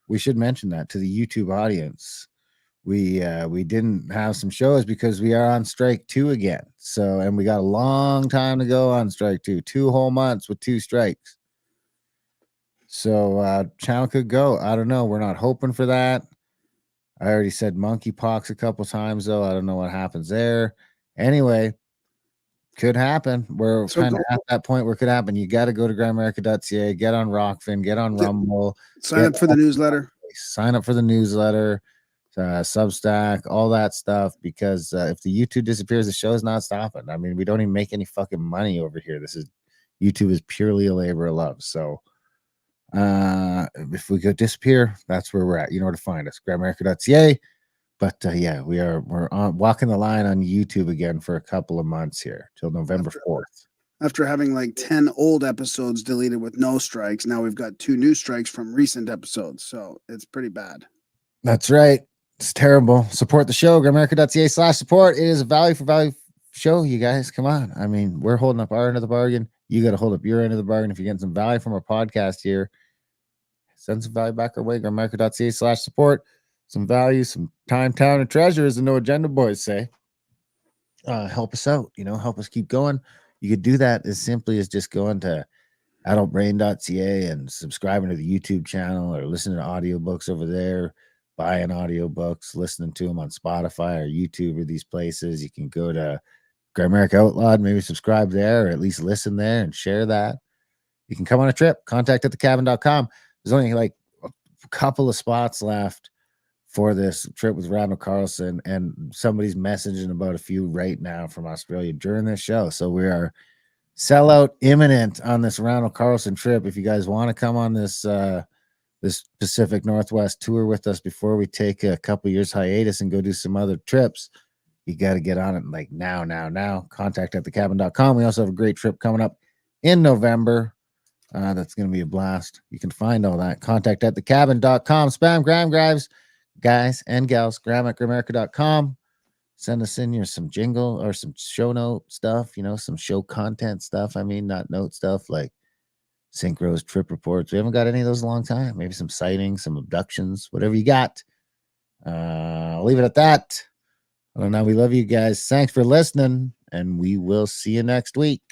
We should mention that to the YouTube audience. We didn't have some shows because we are on strike 2 again. So, and we got a long time to go on strike 2, 2 whole months with 2 strikes. So channel could go. I don't know. We're not hoping for that. I already said monkeypox a couple times though. I don't know what happens there. Anyway, could happen. We're kind of at that point where it could happen. You got to go to Grimerica.ca, get on Rockfin, get on Rumble, sign up for the newsletter. Sign up for the newsletter, Substack, all that stuff. Because if the YouTube disappears, the show is not stopping. I mean, we don't even make any fucking money over here. YouTube is purely a labor of love. So if we could disappear, that's where we're at. You know where to find us, Grimerica.ca. But yeah, we're on walking the line on YouTube again for a couple of months here till November 4th. After having like 10 old episodes deleted with no strikes, now we've got 2 new strikes from recent episodes. So it's pretty bad. That's right. It's terrible. Support the show, Grimerica.ca/support. It is a value for value show, you guys. Come on. I mean, we're holding up our end of the bargain. You got to hold up your end of the bargain. If you're getting some value from our podcast here, send some value back our way, Grimerica.ca/support. Some value, some time, talent, and treasure, as the No Agenda Boys say. Help us out, help us keep going. You could do that as simply as just going to adultbrain.ca and subscribing to the YouTube channel or listening to audiobooks over there, buying audiobooks, listening to them on Spotify or YouTube or these places. You can go to Grimerica Outlawed, maybe subscribe there or at least listen there and share that. You can come on a trip, contact@thecabin.com. There's only like a couple of spots left for this trip with Randall Carlson, and somebody's messaging about a few right now from Australia during this show. So we are sellout imminent on this Randall Carlson trip. If you guys want to come on this this Pacific Northwest tour with us before we take a couple years hiatus and go do some other trips, you got to get on it like now. Contact@thecabin.com. We also have a great trip coming up in November. That's going to be a blast. You can find all that. Contact@thecabin.com. Spam Gram Grives. Guys and gals, Grimerica.com. Send us in some jingle or some show note stuff, some show content stuff. I mean, not note stuff like synchros, trip reports. We haven't got any of those in a long time. Maybe some sightings, some abductions, whatever you got. I'll leave it at that. Well, now we love you guys. Thanks for listening, and we will see you next week.